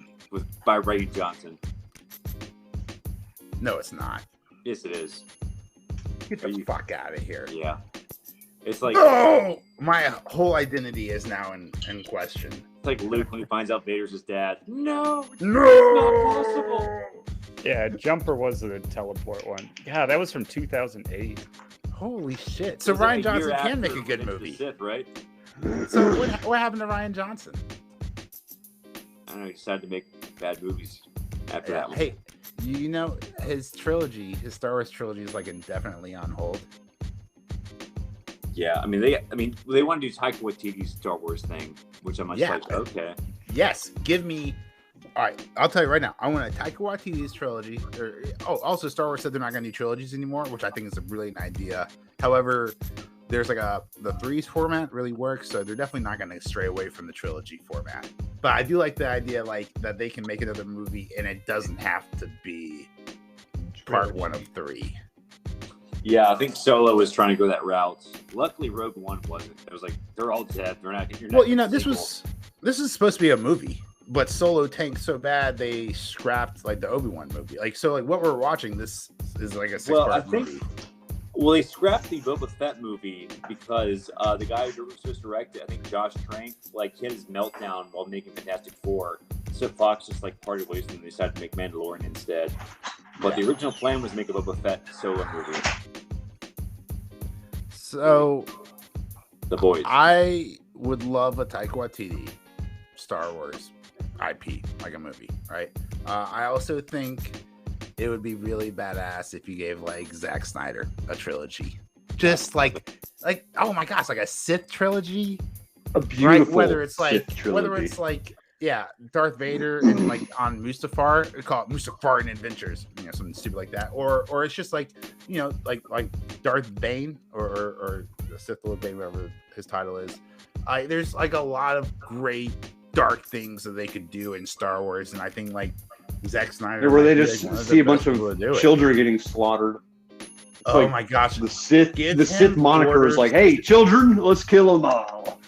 By Rian Johnson. No, it's not. Yes, it is. Get the fuck out of here. Yeah. It's like No! My whole identity is now in question. it's like Luke when he finds out Vader's his dad. No, No! it's not possible. Yeah, Jumper was the teleport one. Yeah, that was from 2008. Holy shit. So It was like Ryan a Johnson year can make after a good Revenge of the movie. Sith, right? So what happened to Ryan Johnson? I don't know. He decided to make bad movies after that one. Hey, you know his trilogy, his Star Wars trilogy is like indefinitely on hold. Yeah, I mean they want to do Taika Waititi's Star Wars thing, which I'm Yeah. like, okay. Yes, give me. All right, I'll tell you right now. I want a Taika Waititi's trilogy. Also, Star Wars said they're not going to do trilogies anymore, which I think is a brilliant idea. However, there's like the threes format really works, so they're definitely not going to stray away from the trilogy format. But I do like the idea, like that they can make another movie and it doesn't have to be part one of three. Yeah, I think Solo was trying to go that route. Luckily, Rogue One wasn't. It was like they're all dead. They're not. Well, you know, this is supposed to be a movie, but Solo tanked so bad they scrapped like the Obi-Wan movie. Like, so like what we're watching, this is like a 6-part movie. Well, they scrapped the Boba Fett movie because the guy who was supposed to direct it, I think Josh Trank, like he had his meltdown while making Fantastic Four. So Fox just like parted ways and they decided to make Mandalorian instead. But the original plan was to make a Boba Fett solo movie. So The Boys. I would love a Taika Waititi Star Wars IP, like a movie, right? I also think it would be really badass if you gave like Zack Snyder a trilogy, just like oh my gosh, like a Sith trilogy, A beautiful Whether it's like Sith trilogy. whether it's like Darth Vader and like on Mustafar, we call it Mustafarian Adventures, you know, something stupid like that, or it's just like, you know, like Darth Bane or the Sith Lord Bane, whatever his title is. There's like a lot of great dark things that they could do in Star Wars, and I think like Zack Snyder, where they might be, just like, one of the see a best bunch of people to do it. children getting slaughtered. Oh like my gosh, The Sith him moniker orders. is like, "Hey, children, let's kill them all."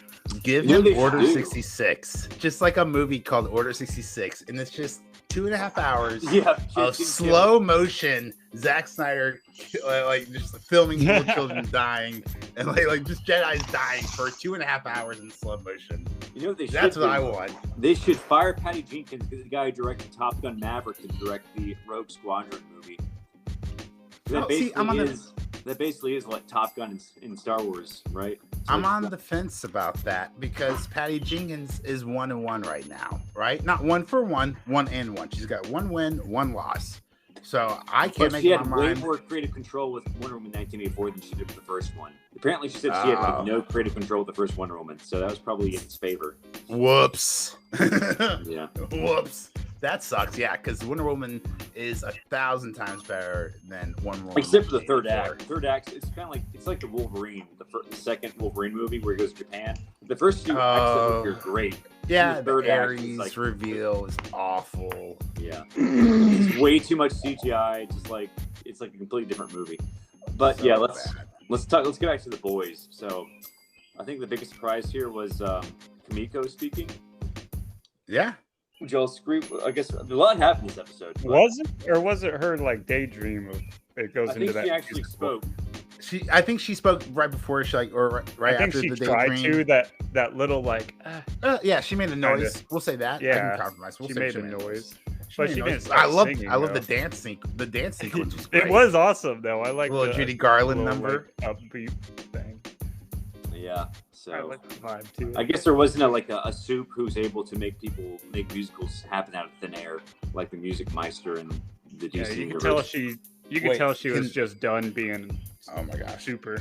Give You know him they should Order do? 66, just like a movie called Order 66, and it's just 2.5 hours Yeah, of slow motion Zack Snyder like just filming little children dying and like just Jedi's dying for 2.5 hours in slow motion. You know what they should That's what do? I want. They should fire Patty Jenkins, the guy who directed Top Gun Maverick, to direct the Rogue Squadron movie. That basically is like Top Gun in Star Wars, right? So I'm on the fence about that because Patty Jenkins is 1-1 right now, right? Not 1-for-1, 1-1. She's got 1 win, 1 loss. So I can't But she make had my way mind. more creative control with Wonder Woman 1984 than she did with the first one. Apparently, she said she had like, no creative control with the first Wonder Woman, so that was probably in its favor. Whoops. Yeah. Whoops. That sucks. Yeah, because Wonder Woman is 1,000 times better than Wonder Woman. Except for the third act. Third act, it's kind of like the Wolverine, the second Wolverine movie where he goes to Japan. The first 2 acts of the movie are great. Yeah, The the third act Ares is like- reveal is awful. Yeah, it's way too much CGI. Just like it's like a completely different movie. But yeah, let's get back to The Boys. So, I think the biggest surprise here was Kamiko speaking. Yeah. Joel Scream. I guess a lot happened this episode. but Was it her like daydream of it goes I into think that? she actually musical? spoke. I think she spoke right before she right I think after she the tried daydream. to that little like Yeah, she made a noise. Kinda. We'll say that. I Yeah, can compromise. We'll she say made she a noise. But But she didn't I start love singing, the though. dance the dance sequence was great. It was awesome though. I like little the Judy Garland little, number. like, upbeat thing. Yeah, so I like the vibe too. I guess there wasn't a soup who's able to make musicals happen out of thin air, like the Music Meister and the DC you universe. You could tell she was just done being. Oh my gosh, super.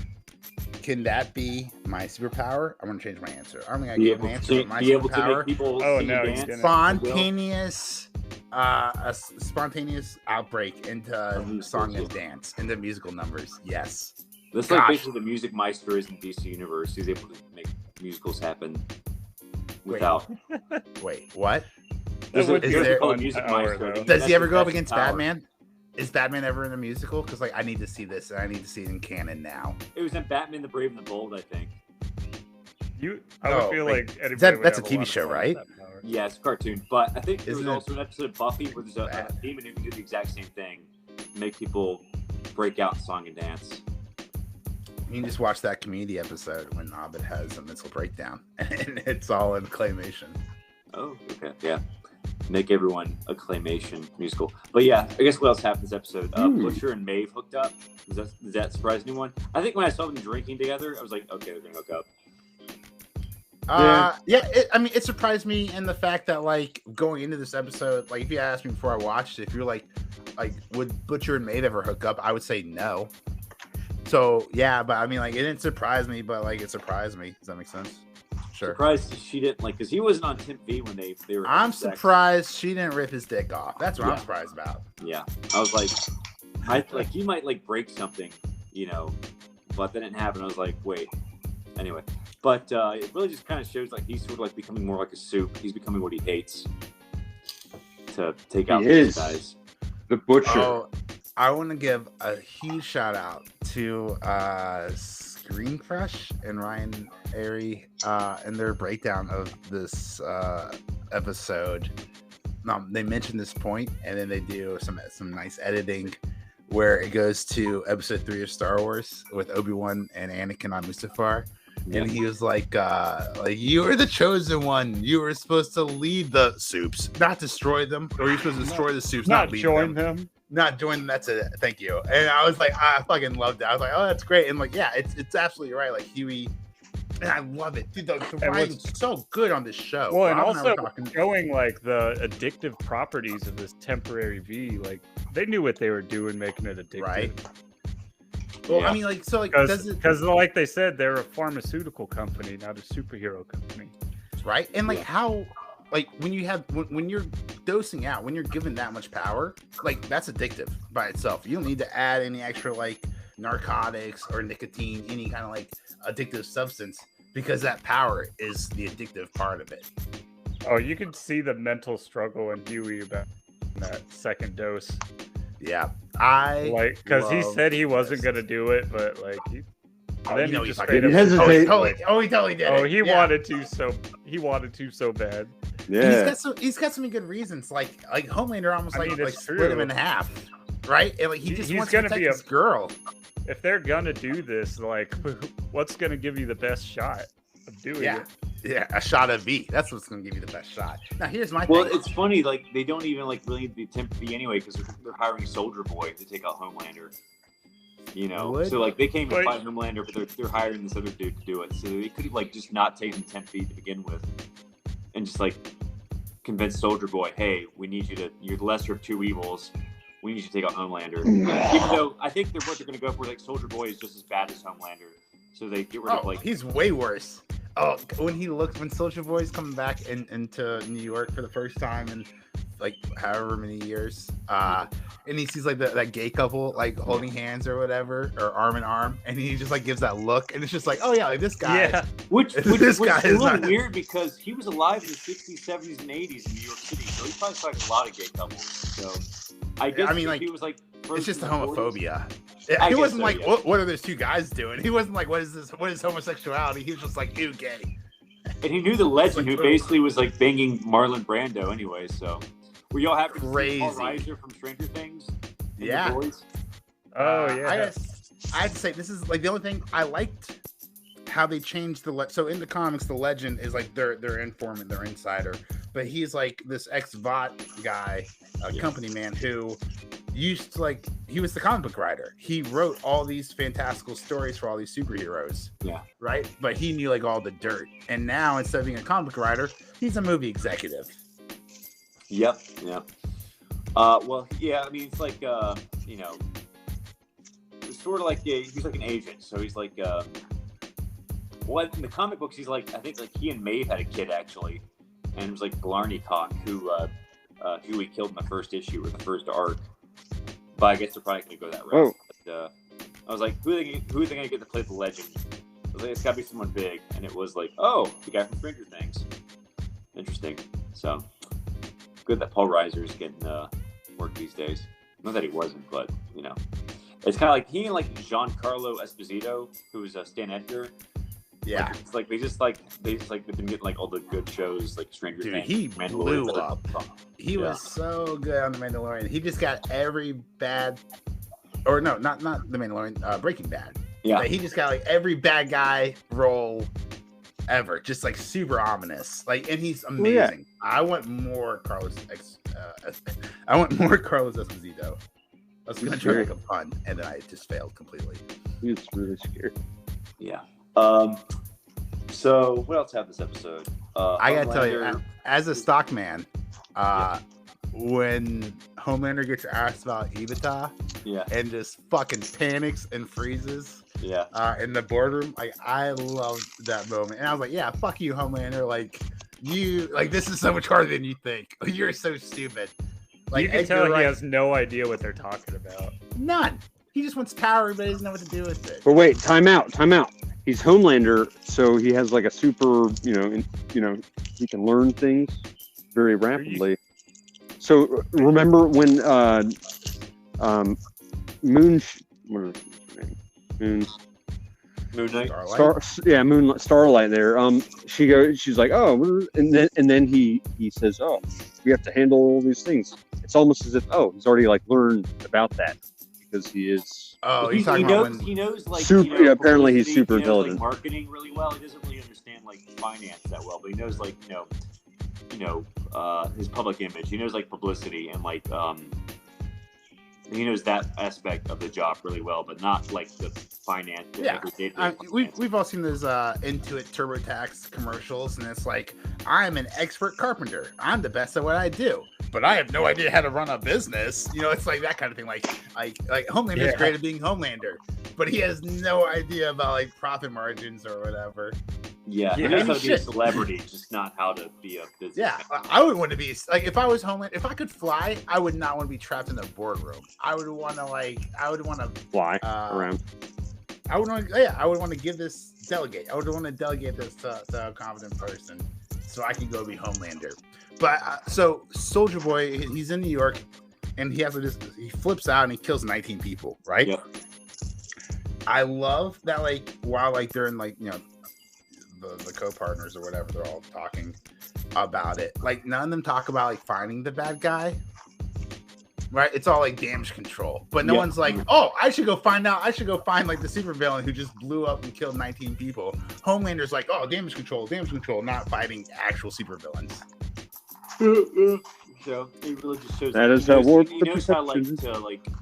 Can that be my superpower? I'm gonna change my answer. I'm gonna Be give able an answer. to My be able to superpower, make people Oh, sing no, and he's dance. spontaneous, a spontaneous outbreak into musicals, song and yeah. dance, into musical numbers. Yes. That's like basically the Music Meister is in DC universe. He's able to make musicals happen without. Wait, what? There's would a be music a called fun Music hour, Meister. though. I think Does that's he ever his go up best against power. Batman? Is Batman ever in a musical? Because I need to see this, and I need to see it in canon now. It was in Batman the Brave and the Bold, I think. I would feel like anybody that's a would have TV lot of show, fun with right? that power. Yeah, it's a cartoon. But I think there was Isn't it also an episode of Buffy where there's a demon who can do the exact same thing, make people break out in song and dance. You can just watch that Community episode when Abed has a mental breakdown, and it's all in claymation. Oh, okay, yeah. Make everyone a claymation musical. But yeah, I guess what else happened this episode? Butcher and Maeve hooked up. Does that surprise anyone? I think when I saw them drinking together, I was like, okay, they're gonna hook up. It surprised me in the fact that, like, going into this episode, like, if you asked me before I watched it, if you're like, would Butcher and Maeve ever hook up? I would say no. So yeah, but I mean, like, it didn't surprise me, but like, it surprised me. Does that make sense? Sure. Surprised she didn't because he wasn't on Temp V when they were. I'm surprised she didn't rip his dick off. That's what I'm surprised about. Yeah, I was like, he might like break something, but that didn't happen. I was like, wait. Anyway, but it really just kind of shows like he's sort of like becoming more like a soup. He's becoming what he hates to take out these guys. The Butcher. Oh, I want to give a huge shout out to Screen Crush and Ryan Airy and their breakdown of this episode. They mention this point, and then they do some nice editing where it goes to episode 3 of Star Wars with Obi-Wan and Anakin on Mustafar. Yeah. And he was like, you were the chosen one. You were supposed to lead the soups, not destroy them. Or you're supposed to destroy the soups, not lead join them. Not join them. That's it. Thank you. And I was like, I fucking loved it. I was like, oh, that's great. And like, yeah, it's absolutely right. Like Huey, and I love it, dude. The writing's so good on this show. Well, and also showing like the addictive properties of this temporary V. Like they knew what they were doing, making it addictive, right? Well, yeah. I mean, like, so, like, because like they said, they're a pharmaceutical company, not a superhero company, right? And like, how, like, when you're dosing out, when you're given that much power, like, that's addictive by itself. You don't need to add any extra like narcotics or nicotine, any kind of like addictive substance, because that power is the addictive part of it. Oh, you can see the mental struggle in Huey about that second dose. Yeah, I like because he said he wasn't gonna do it, but like he just hesitated. He totally did. Oh, he wanted to so bad. Yeah, he's got some good reasons. Like Homelander almost split him in half, right? And like he just wants to protect his girl. If they're gonna do this, like, what's gonna give you the best shot of doing it? Yeah, a shot of V. That's what's going to give you the best shot. Now, here's my thing. Well, it's funny. Like, they don't even, like, really need the Temp V anyway because they're hiring Soldier Boy to take out Homelander. So, like, they came and fight Homelander, but they're hiring this other dude to do it. So they could have, like, just not taken Temp V to begin with and just, like, convince Soldier Boy, hey, we need you to, you're the lesser of two evils. We need you to take out Homelander. Even though I think what they're going to go for, like, Soldier Boy is just as bad as Homelander. So they get rid of, like... he's way worse. Oh, when Soldier Boy's coming back into New York for the first time in like however many years, and he sees like that gay couple like holding hands or whatever, or arm in arm, and he just like gives that look, and it's just like, oh yeah, like this guy. Yeah, which is a little weird because he was alive in the 60s, 70s, and 80s in New York City, so he probably saw like a lot of gay couples. So I guess he was like, it's just the homophobia. Yeah, he wasn't like, what are those two guys doing? He wasn't like, what is homosexuality? He was just like, ew, gay. And he knew the legend who basically was like banging Marlon Brando anyway. So were y'all happy to see Paul Reiser from Stranger Things? Yeah. Oh yeah. I have to say, this is like the only thing I liked how they changed so in the comics, the legend is like their informant, their insider, but he's like this ex-Vought guy, company man who used to like he was the comic book writer. He wrote all these fantastical stories for all these superheroes. Yeah. Right? But he knew like all the dirt. And now instead of being a comic book writer, he's a movie executive. Yep. Yeah. Well, yeah, I mean it's like you know, it's sort of like he's like an agent. So he's like well, in the comic books he's like I think like he and Maeve had a kid actually. And it was like Blarney Cock who he killed in the first issue or the first arc. But I guess they're probably going to go that route. But, I was like, who are they going to get to play the legend? I was like, it's got to be someone big. And it was like, oh, the guy from Stranger Things. Interesting. So, good that Paul Reiser's getting work these days. Not that he wasn't, but, you know. It's kind of like he and like Giancarlo Esposito, who was Stan Edgar. Yeah. Like, it's like they've been getting like all the good shows like Stranger Things. He blew up. He was so good on The Mandalorian. He just got every bad, or no, not The Mandalorian, Breaking Bad. Yeah. Like, he just got like every bad guy role ever, just like super ominous. Like, and he's amazing. Well, yeah. I want more Carlos Esposito. I was gonna try to make a pun, and then I just failed completely. He's really scary. Yeah. So what else have this episode? I gotta tell you, as a stock man, when Homelander gets asked about Ibata, and just fucking panics and freezes, in the boardroom, like I loved that moment, and I was like, yeah, fuck you, Homelander, like this is so much harder than you think. You're so stupid. Like, you can tell he has no idea what they're talking about. None. He just wants power, but he doesn't know what to do with it. But wait, time out. He's Homelander, so he has like a super, he can learn things very rapidly. So remember when Moon Knight, Starlight there. She's like, oh, and then he says, oh, we have to handle all these things. It's almost as if he's already like learned about that because he is. Oh, he knows like super. Apparently, he's super intelligent. Like, marketing really well. He doesn't really understand like finance that well, but he knows like his public image. He knows like publicity and like he knows that aspect of the job really well, but not like the finance. We've all seen those Intuit TurboTax commercials, and it's like, I'm an expert carpenter. I'm the best at what I do, but I have no idea how to run a business. It's like that kind of thing. Like Homelander's great at being Homelander, but he has no idea about like profit margins or whatever. Yeah, he knows how to be a celebrity, just not how to be a business. Yeah, I would want to be like, if I was Homelander, if I could fly, I would not want to be trapped in a boardroom. I would want to fly around. I would want to delegate. I would want to delegate this to a competent person so I can go be Homelander. But so Soldier Boy, he's in New York, and he flips out and he kills 19 people, right? Yep. I love that, like, while like they're in like, the co-partners or whatever, they're all talking about it. Like, none of them talk about like finding the bad guy, right? It's all like damage control, but no one's like, oh, I should go find like the supervillain who just blew up and killed 19 people. Homelander's like, oh, damage control, not fighting actual supervillains. So it really just shows that is how he knows how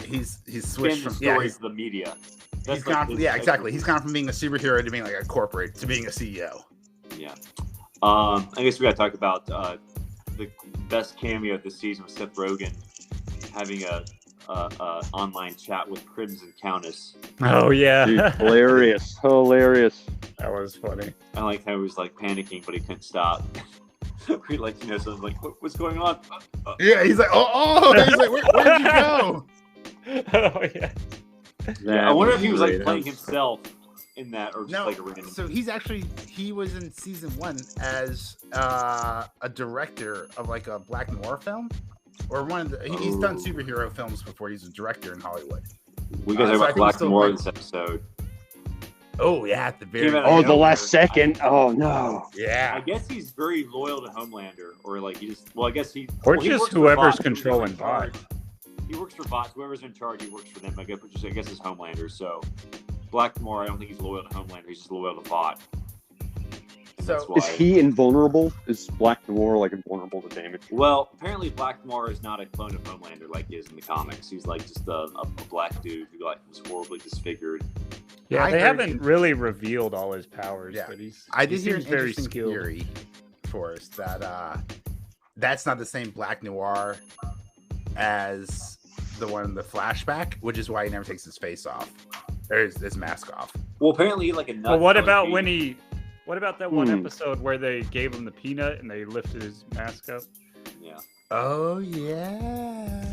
he's switched from stories to the media. He's gone from being a superhero to being like a corporate to being a CEO. Yeah. I guess we got to talk about the best cameo of the season with Seth Rogen having a online chat with Crimson Countess. Oh yeah, dude, hilarious. That was funny. I like how he was like panicking, but he couldn't stop. We something like, what's going on? Yeah, he's like, he's like, where'd you go? Oh yeah. Yeah, I wonder if he was like playing himself in that, or just like a random. So he was in season 1 as a director of like a black noir film, or he's done superhero films before. He's a director in Hollywood. We got to talk about black noir this episode. Oh yeah, at the very the last second. Oh no. Yeah. I guess he's very loyal to Homelander, or like he just. Well, I guess he. Or just whoever's controlling Bot. He works for bots. Whoever's in charge, he works for them. I guess it's Homelander. So Blackmore, I don't think he's loyal to Homelander. He's just loyal to Bot. So is he invulnerable? Is Black Noir like invulnerable to damage? Well, apparently Black Noir is not a clone of Homelander like he is in the comics. He's like just a black dude who like was horribly disfigured. Yeah, they haven't really revealed all his powers, but I did hear an very interesting skilled. theory for us that that's not the same Black Noir as the one in the flashback, which is why he never takes his face off or his mask off. Well, apparently like a nut. Well, what about when he? What about that one episode where they gave him the peanut and they lifted his mask up? Yeah. Oh yeah.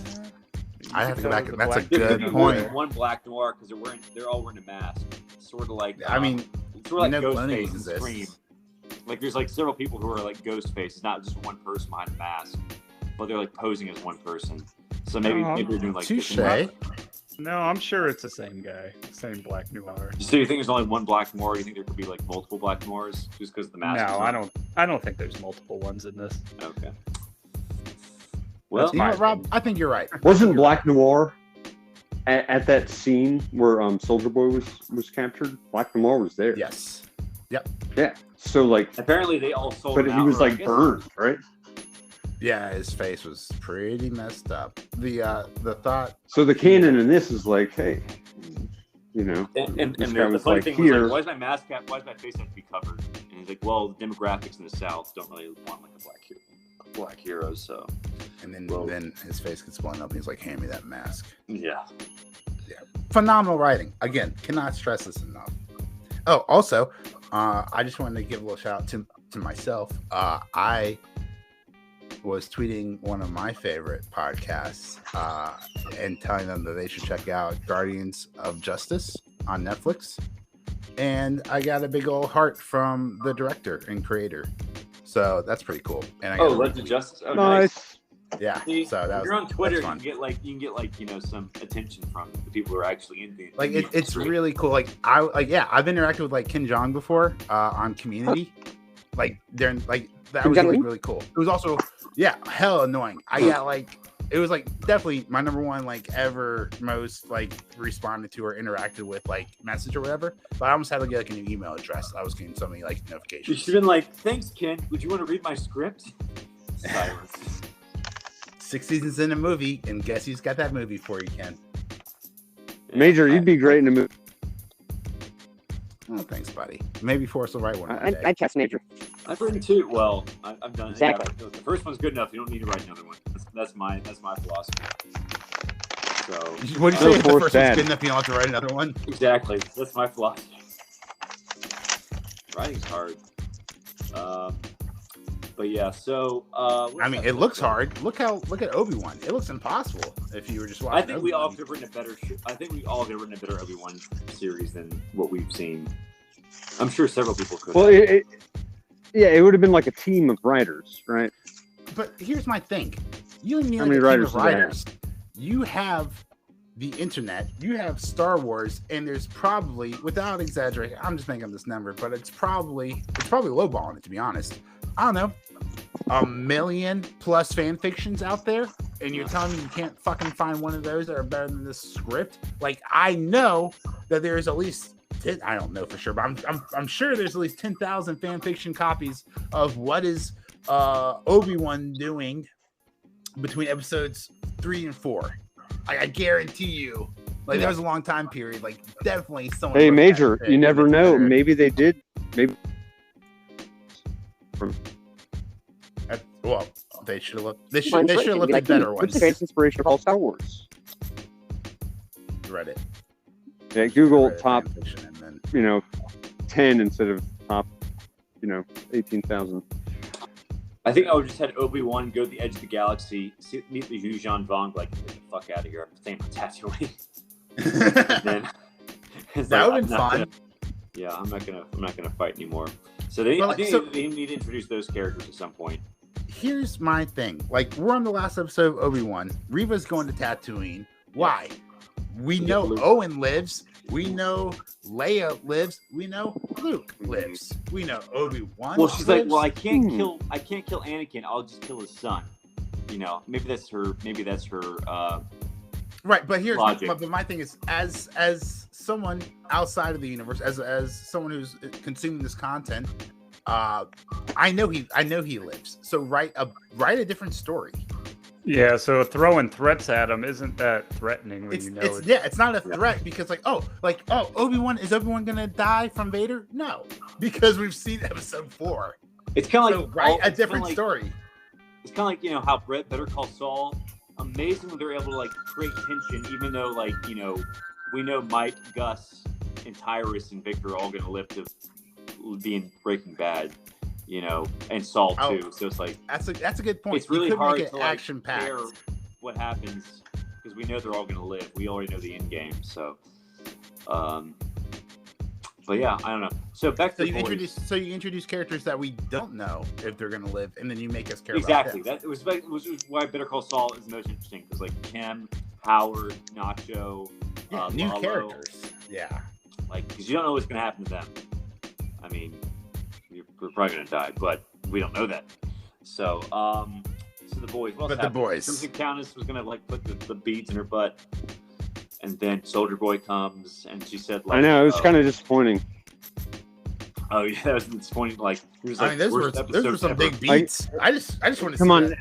I have to go back. That's a There good could be point. One Black Noir because they're all wearing a mask. Sort of like I mean, sort of like Cloning Ghostface and exists. Scream. Like there's like several people who are like Ghostface. It's not just one person behind a mask, but they're like posing as one person. So maybe they're doing like touche. No, I'm sure it's the same guy, same Black Noir. So you think there's only one Black Noir? You think there could be like multiple Black Noirs just because the mask? No, I don't think there's multiple ones in this. Okay. Well, you know what, Rob, I think you're right. Wasn't Black Noir at that scene where Soldier Boy was captured? Black Noir was there. Yes. Yep. Yeah. So like apparently they all sold. But him he out, was or I like guess- burned, right? Yeah, his face was pretty messed up. The thought. So the canon in this is like, hey, you know, And this the guy was funny like thing here. was like, why is my mask cap? Why does my face have to be covered? And he's like, well, the demographics in the South don't really want like a black hero, so. And then his face gets blown up and he's like, hand me that mask. Yeah. Phenomenal writing. Again, cannot stress this enough. Oh, also, I just wanted to give a little shout out to myself. I was tweeting one of my favorite podcasts and telling them that they should check out Guardians of Justice on Netflix. And I got a big old heart from the director and creator. So that's pretty cool. And I got Legend of Justice. Oh, Nice. Yeah. See, so that if you're on Twitter, you fun. can get like some attention from the people who are actually in the Like it's really cool. I've interacted with like Ken Jeong before on Community. Like they're like that was like, really cool. It was also hell annoying. I got like it was like definitely my number one like ever most like responded to or interacted with like message or whatever. But I almost had to get like a new email address. I was getting so many like You notifications. should have been like, thanks, Ken. Would you want to read my script? Silence. 6 seasons in a movie, and guess who's got that movie for you, Ken? Major, you'd be great in a movie. Oh, thanks, buddy. Maybe Forrest will write one. I'd cast Major. I've written two. Well, I've done Exactly. it. Yeah, the first one's good enough. You don't need to write another one. That's my philosophy. So What do you say? If the Forrest first one's bad. good enough, you don't have to write another one. exactly, that's my philosophy. Writing's hard. But yeah, so I mean, it looks hard. Look at Obi-Wan. It looks impossible if you were just watching. I think we all Obi-Wan. could have written a better. I think we all could have written a better Obi-Wan series than what we've seen. I'm sure several people could. Well, it would have been like a team of writers, right? But here's my thing: you need How like many a team writers of do they have? writers. You have the internet. You have Star Wars, and there's probably, without exaggerating, I'm just making up this number, but it's probably lowballing it, to be honest. I don't know, 1 million plus fan fictions out there, and you're telling me you can't fucking find one of those that are better than this script? Like, I know that there's at least 10, I don't know for sure, but I'm sure there's at least 10,000 fan fiction copies of what is Obi-Wan doing between episodes 3 and 4. I guarantee you. Like, there was a long time period. Like, definitely someone. Hey, wrote Major, that you shit. never know. Maybe they did. Maybe. Well, they should have looked. They should have looked at better What's ones. the greatest inspiration of all Star Wars? Reddit. Yeah, Google Reddit top, fan fiction, and then 10 instead of top, 18,000. I think I would just had Obi-Wan go to the edge of the galaxy, meet the Yuuzhan Vong, like, get the fuck out of here. I'm staying on Tatooine. And then, that would have been fun. I'm not gonna fight anymore. So they need to introduce those characters at some point. Here's my thing. Like, we're on the last episode of Obi-Wan. Reva's going to Tatooine. Why? We know Luke. Owen lives. We know Leia lives. We know Luke lives. We know Obi-Wan. Well, she's lives. like, well, I can't kill Anakin. I'll just kill his son. Maybe that's her. Right, but here's logic. but my thing is, as someone outside of the universe, as someone who's consuming this content, I know he lives. So write a different story. Yeah, so throwing threats at him isn't that threatening when it's not a threat because Obi-Wan gonna die from Vader? No, because we've seen episode 4. It's kind of write a different story. It's kind of like how Better Call Saul. Amazing when they're able to create tension, even though we know Mike, Gus, and Tyrus and Victor are all gonna live to be in Breaking Bad. And Saul too. So it's that's a good point. It's really hard to action packed what happens because we know they're all going to live. We already know the end game. So, but yeah, I don't know. So back to you introduce characters that we don't know if they're going to live, and then you make us care exactly. About That was why Better Call Saul is the most interesting because Kim, Howard, Nacho, new Lalo, characters. Yeah, because you don't know what's going to happen to them. I mean. We're probably gonna die, but we don't know that. So, the boys. The boys. Crimson Countess was gonna put the beads in her butt, and then Soldier Boy comes, and she said, "I know it was kind of disappointing." Oh yeah, that was disappointing. He was those were some big beats. I just want to come on.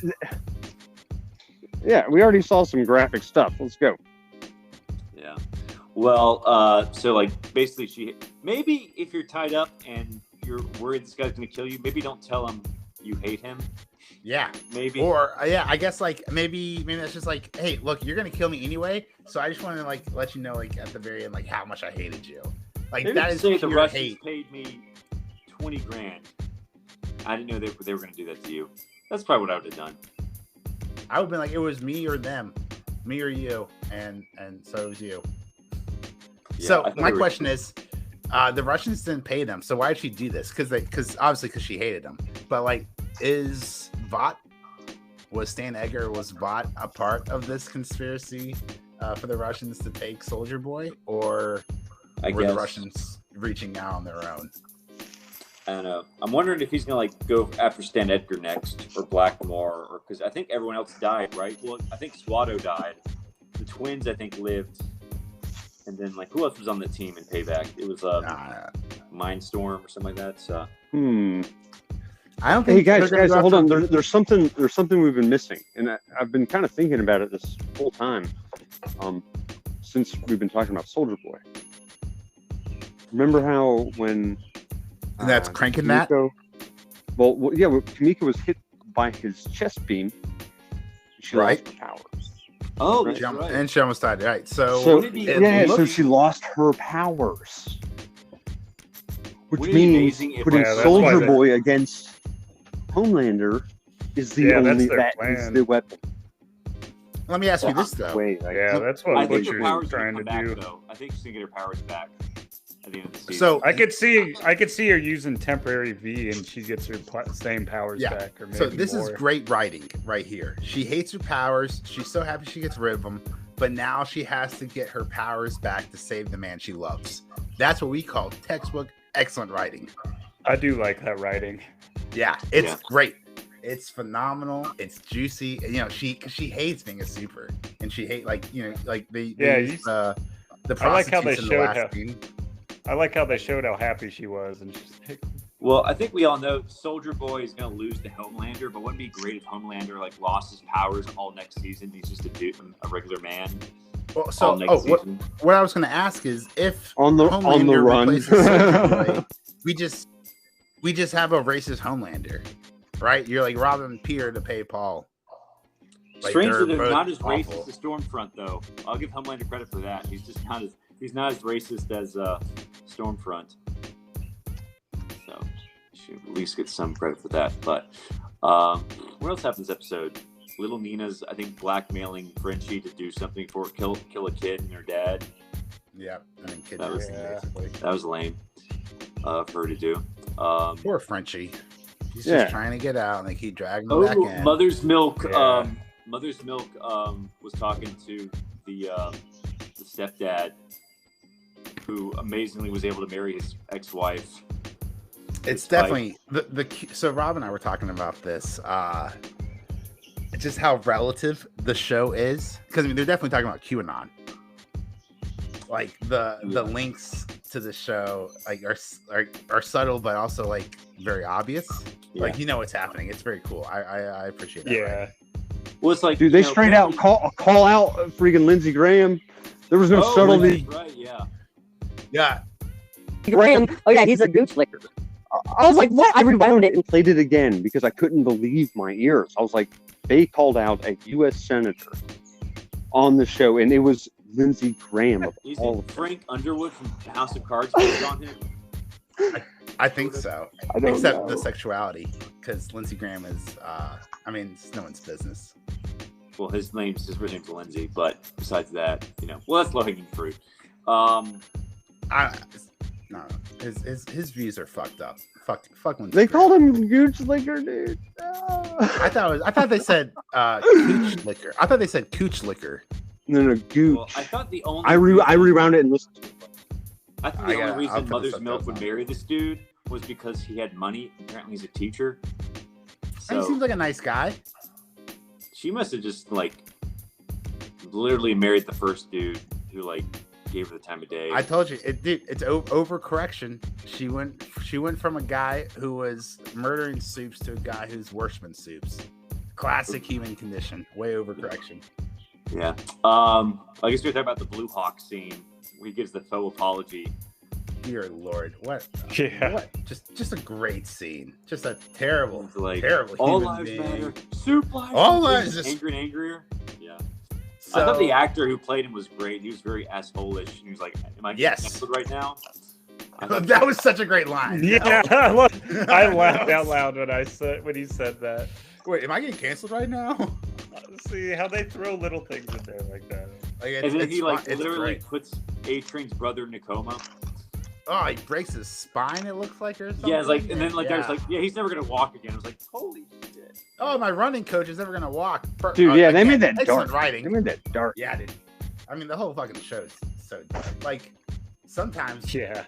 Yeah, we already saw some graphic stuff. Let's go. Yeah. Well, so basically, maybe if you're tied up and you're worried this guy's gonna kill you, maybe don't tell him you hate him. Yeah, maybe. Or I guess maybe that's just hey, look, you're gonna kill me anyway, so I just want to let you know at the very end how much I hated you. Maybe that is say the Russians hate. Paid me $20,000. I didn't know they were gonna do that to you. That's probably what I would have done. I would have been it was me or them, me or you, and so it was you. Yeah, so my question is. The Russians didn't pay them, so why did she do this? Because she hated them. But was Stan Edgar a part of this conspiracy for the Russians to take Soldier Boy, or were the Russians reaching out on their own? I don't know. I'm wondering if he's gonna go after Stan Edgar next, or Blackmore, or because I think everyone else died, right? Well, I think Swatto died. The twins, I think, lived. And then, who else was on the team in Payback? It was Mindstorm or something like that. So. I don't think. Hey guys, hold on. There's something we've been missing, and I've been kind of thinking about it this whole time, since we've been talking about Soldier Boy. Remember how when? And that's cranking Kimiko, that. Well, yeah. Kimiko was hit by his chest beam. She lost her powers. Oh, right. Right. And she almost died. Right. So she lost her powers, which means putting Soldier Boy against Homelander is the weapon. Let me ask you this though. That's what Butcher's trying to do. Though. I think she's gonna get her powers back at the end of the season. So I could see her using temporary V, and she gets her same powers back. Or maybe so this more. is great writing right here. She hates her powers. She's so happy she gets rid of them, but now she has to get her powers back to save the man she loves. That's what we call textbook excellent writing. I do like that writing. Yeah, it's great. It's phenomenal. It's juicy. She hates being a super, and she hate the I like how they showed I like how they showed how happy she was, and she's well, I think we all know Soldier Boy is going to lose to Homelander, but wouldn't it be great if Homelander lost his powers all next season? He's just a regular man. Well, so what I was going to ask is if Homelander on the run, Soldier Boy, we just have a racist Homelander, right? You're robbing Peter to pay Paul. Strangely, they're not as racist as Stormfront, though. I'll give Homelander credit for that. He's just not as racist as Stormfront. So should at least get some credit for that. But what else happened this episode? Little Nina's, I think, blackmailing Frenchie to do something kill a kid and her dad. Yeah, that was lame for her to do. Poor Frenchie. He's just trying to get out, and they keep dragging him back in. Mother's Milk. Mother's Milk was talking to the stepdad, who amazingly was able to marry his ex-wife. It's definitely so Rob and I were talking about this, just how relative the show is, because they're definitely talking about QAnon, the links to the show like are subtle, but also like very obvious. Yeah. Like you know what's happening. It's very cool. I appreciate that. Yeah. Right? Well, it's like Dude, they straight out call out freaking Lindsey Graham. There was no subtlety. Right, yeah. Yeah. Graham. Oh yeah, he's a gooch licker. I was like, what? I rewound it and Played it again because I couldn't believe my ears. I was like, they called out a U.S. senator on the show, and it was Lindsey Graham of Isn't all of them. Frank Underwood from House of Cards based on him? I think so. I don't Except know. the sexuality, because Lindsey Graham is. I mean, it's no one's business. Well, his name's Lindsay, but besides that, well, that's low-hanging fruit. No, his views are fucked up. Fuck Lindsey They Graham. called him gooch licker, dude. I thought they said cooch liquor. I thought they said cooch liquor. No, gooch. Well, I thought the only I rewound it and listened to it. I think the only I'll reason put Mother's the Milk subtitles would on. marry this dude was because he had money. Apparently, he's a teacher. And he So seems like a nice guy. she must have just literally married the first dude who gave her the time of day. I told you, it's overcorrection. She went from a guy who was murdering soups to a guy who's worshiping soups. Classic human condition. Way overcorrection. Yeah. I guess we're talking about the Blue Hawk scene where he gives the faux apology. Dear Lord, what? Yeah. What? Just a great scene. Just a terrible, He's terrible all human lives being. matter. Soup lives. All matter." lives just- Angrier and angrier. Yeah. So, I thought the actor who played him was great. He was very asshole-ish. He was like, "Am I getting Yes. canceled right now?" I thought that was such a great line. Yeah, I laughed out loud when he said that. Wait, am I getting canceled right now? See how they throw little things in there like that. Like, And then he it's literally great. puts A-Train's brother in a coma. Oh, he breaks his spine. It looks like, or something. Yeah, it's and then yeah. there's he's never gonna walk again. I was like, holy shit. Oh, my running coach is never gonna walk. Dude, yeah, they made that excellent dark. writing. They made that dark. Yeah, dude. I mean, the whole fucking show is so dark. Like, sometimes Yeah.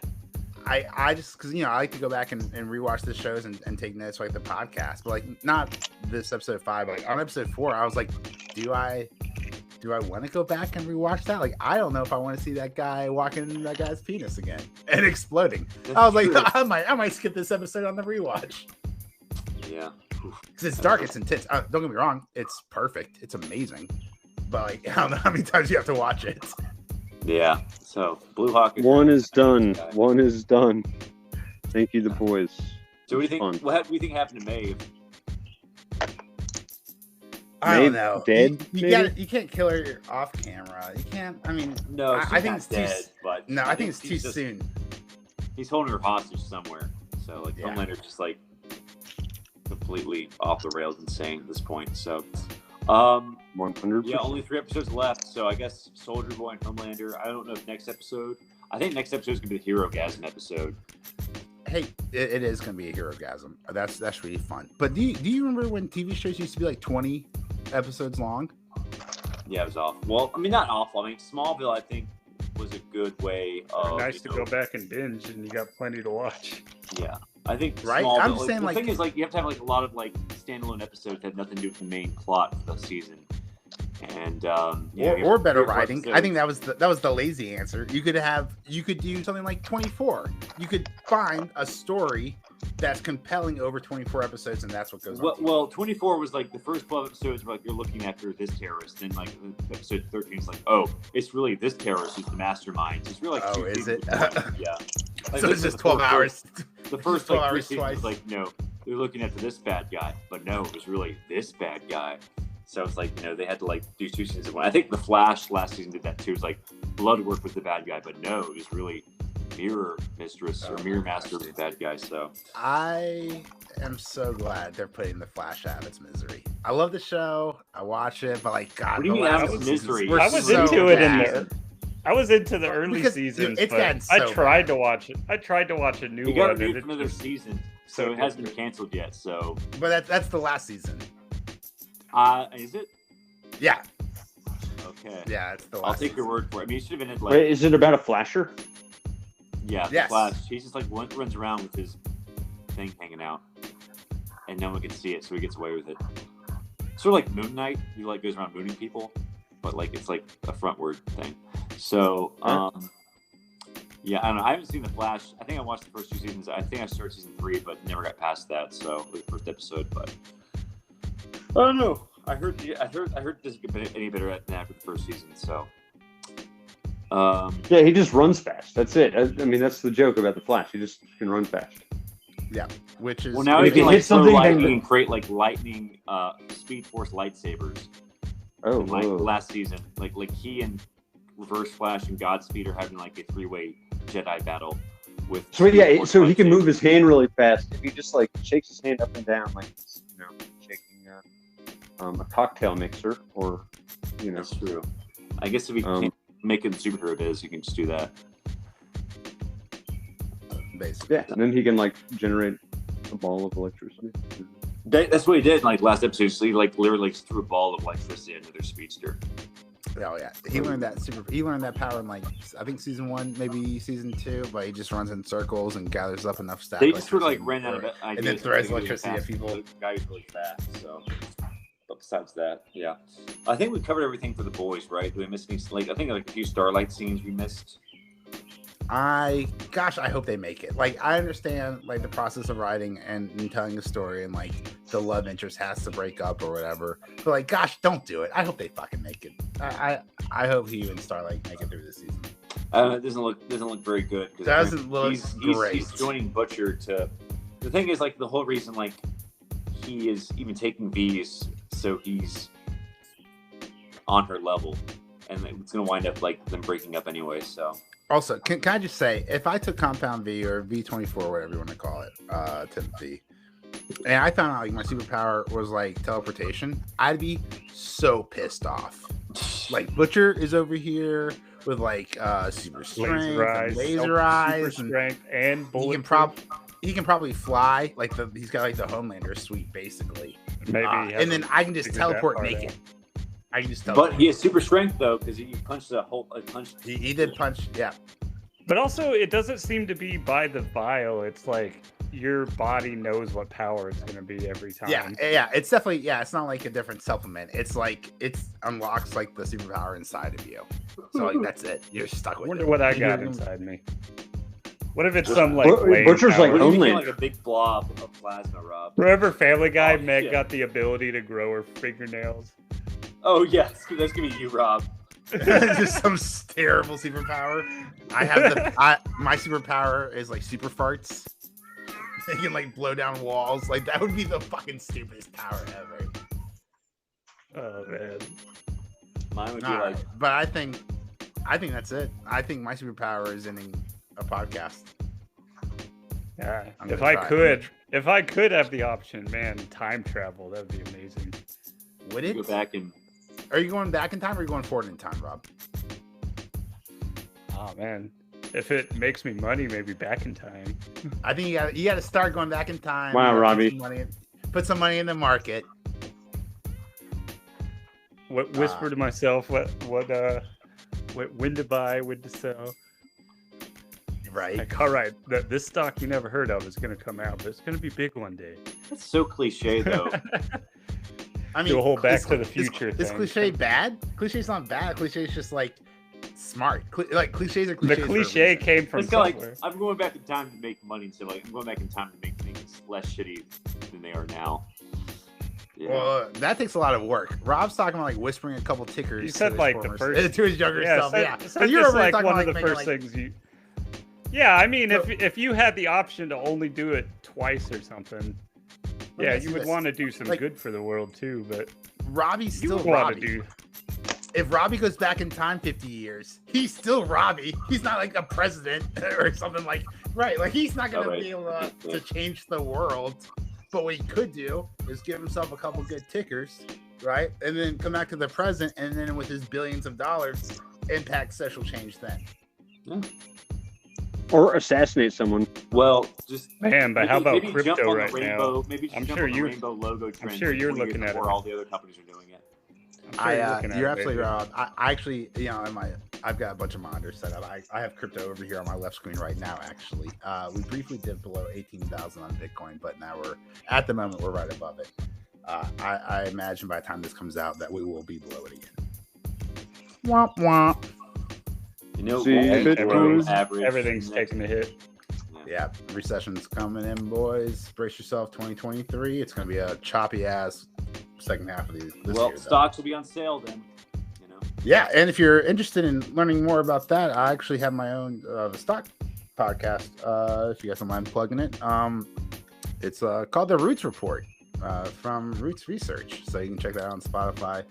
I just because I like to go back and rewatch the shows and take notes like the podcast, but not this episode 5. But on episode 4, I was like, do I want to go back and rewatch that? I don't know if I want to see that guy walking that guy's penis again and exploding. I was True. like, I might skip this episode on the rewatch Yeah. because it's dark, it's intense. Don't get me wrong, it's perfect, it's amazing, but I don't know how many times you have to watch it. Yeah. So Blue Hawk. One is done. One is done. Thank you, the boys. So what do you Fun. think? What do you think happened to Maeve? I Maybe don't know. dead, You can't kill her off camera. You can't. I mean, No, I she's think not it's dead, but no. I think it's she's too just- soon. He's holding her hostage somewhere. So Yeah. Homelander's just completely off the rails, insane at this point. So, 100%. yeah, only 3 episodes left. So I guess Soldier Boy and Homelander. I don't know if next episode. I think next episode is gonna be the Hero Gasm episode. Hey, it is going to be a hero gasm. That's really fun. But do you remember when TV shows used to be 20 episodes long? Yeah, it was awful. Well, I mean, not awful. I mean, Smallville, I think, was a good way of. Nice to go back and binge, and you got plenty to watch. Yeah, I think. Right? Smallville, I'm saying, the thing is, you have to have a lot of standalone episodes that have nothing to do with the main plot of the season, and or better 3 or 4 writing. I episodes. think that was the lazy answer. You could do something like 24. You could find a story that's compelling over 24 episodes, and that's what goes on. Well, 24 was the first 12 episodes were you're looking after this terrorist, then episode 13 is it's really this terrorist who's the mastermind. So it's really Oh, two is things it? in one. Yeah. So it's just 12 hours. The first 12 3 hours seasons twice. was no, they're looking after this bad guy, but no, it was really this bad guy. So it's they had to do 2 seasons of one. I think the Flash last season did that too. It was blood work with the bad guy, but no, it was really Mirror Mistress or Mirror Master was the bad guy. So I am so glad they're putting the Flash out of its misery. I love the show. I watch it, but God, What do you mean the out last of its seasons misery? were I was so into it in bad. there. I was into the early Because, seasons, it's gotten but so I tried bad. to watch it. I tried to watch a new you got one. to and do it another just- season, so it hasn't been canceled yet. So But that's the last season. is it? Yeah, Okay. yeah, it's the last. I'll take your season. word for it. I mean, it should have been Wait, is it about a flasher? yeah, the Yes. Flash. He's just runs around with his thing hanging out, and no one can see it, so he gets away with it. Sort of like Moon Knight. He goes around mooning people, but it's a frontward thing. So Yeah, I don't know. I haven't seen The Flash. I think I watched the first 2 seasons. I think I started season 3, but never got past that. So the first episode, but I don't know. I heard it doesn't get any better than after the first season. So, yeah, he just runs fast. That's it. I mean, that's the joke about the Flash. He just can run fast. Yeah, which is now he can like throw lightning and create like lightning, Speed Force lightsabers. Oh, like last season, like he and Reverse Flash and Godspeed are having like a 3-way Jedi battle with. So so he can move his hand really fast. If he just like shakes his hand up and down, like shaking a cocktail mixer, or That's true. I guess if he can't make it superhero biz, you can just do that. Basically, yeah. And then he can like generate a ball of electricity. That's what he did. Like last episode, so he like literally threw a ball of electricity into their speedster. Oh yeah, he learned that power in like I think season 1, maybe season 2, but he just runs in circles and gathers up enough stats. They just sort of like ran out of it, and then throws electricity at people. The guy was really fast. So, but besides that, yeah, I think we covered everything for the boys, right? Do we miss any? Like I think like a few Starlight scenes we missed. I hope they make it. Like, I understand like the process of writing and telling a story, and like the love interest has to break up or whatever. But like, gosh, don't do it. I hope they fucking make it. I hope he and Starlight make it through this season. It doesn't look very good. He's great. He's joining Butcher to. The thing is, like, the whole reason, like, he is even taking V's, so he's on her level, and it's gonna wind up like them breaking up anyway. So. Also, can I just say, if I took Compound V or V24, whatever you want to call it, Timothy, and I found out like my superpower was like teleportation, I'd be so pissed off. Like Butcher is over here with like super strength, laser eyes, super strength, and bullet. He can probably fly. Like he's got like the Homelander suite basically. Maybe, and then I can just teleport naked. I can just tell. But he has super strength though, because he punched a punch. He did punch, yeah. But also, it doesn't seem to be by the vial. It's like your body knows what power it's going to be every time. Yeah. It's definitely It's not like a different supplement. It's like it unlocks like the superpower inside of you. So like that's it. You're stuck with it. I wonder what I got inside me. What if it's some like Butcher's like Homeland, like a big blob of plasma, Rob? Remember Family Guy? Meg got the ability to grow her fingernails. Oh yes, that's gonna be you, Rob. Just some terrible superpower. I have my superpower is like super farts. They can like blow down walls. Like that would be the fucking stupidest power ever. Oh man, mine would be like. But I think that's it. I think my superpower is ending a podcast. Yeah, if I could have the option, man, time travel, that'd be amazing. Would it? Go back and. Are you going back in time or are you going forward in time, Rob? Oh man, if it makes me money, maybe back in time. I think you got to start going back in time. Wow, Robbie. Put some money in the market. What whisper to myself? What when to buy, when to sell. Right. Like, all right, this stock you never heard of is going to come out, but it's going to be big one day. That's so cliche, though. I mean, do a whole Back to the Future thing. Is cliche bad? Cliche's not bad. Cliche's just like smart. Like cliches are cliches. The cliche came from somewhere. Like, I'm going back in time to make money, so like I'm going back in time to make things less shitty than they are now. Yeah. Well, that takes a lot of work. Rob's talking about like whispering a couple tickers. You said like the first to his younger self. So you're over like one of the first things you. Yeah, I mean, if you had the option to only do it twice or something. Yeah, you would want to do some good for the world too, but Robbie's still Robbie. If Robbie goes back in time 50 years, he's still Robbie. He's not like a president or something like Like he's not going to be able to change the world. But what he could do is give himself a couple good tickers, right? And then come back to the present, and then with his billions of dollars, impact social change then. Yeah. Or assassinate someone. Well, just but how about crypto right now? Maybe I'm sure you're rainbow logo trend. I'm sure you're looking at it. All the other companies are doing it. You're absolutely right. I actually, I've got a bunch of monitors set up. I have crypto over here on my left screen right now. Actually, we briefly dipped below 18,000 on Bitcoin, but now at the moment we're right above it. I imagine by the time this comes out that we will be below it again. Womp womp. You know, everything's taking a hit. Yeah, recession's coming in, boys. Brace yourself, 2023. It's going to be a choppy ass second half of this year. Stocks will be on sale then. Yeah, and if you're interested in learning more about that, I actually have my own stock podcast. If you guys don't mind plugging it, it's called the Roots Report from Roots Research. So you can check that out on Spotify,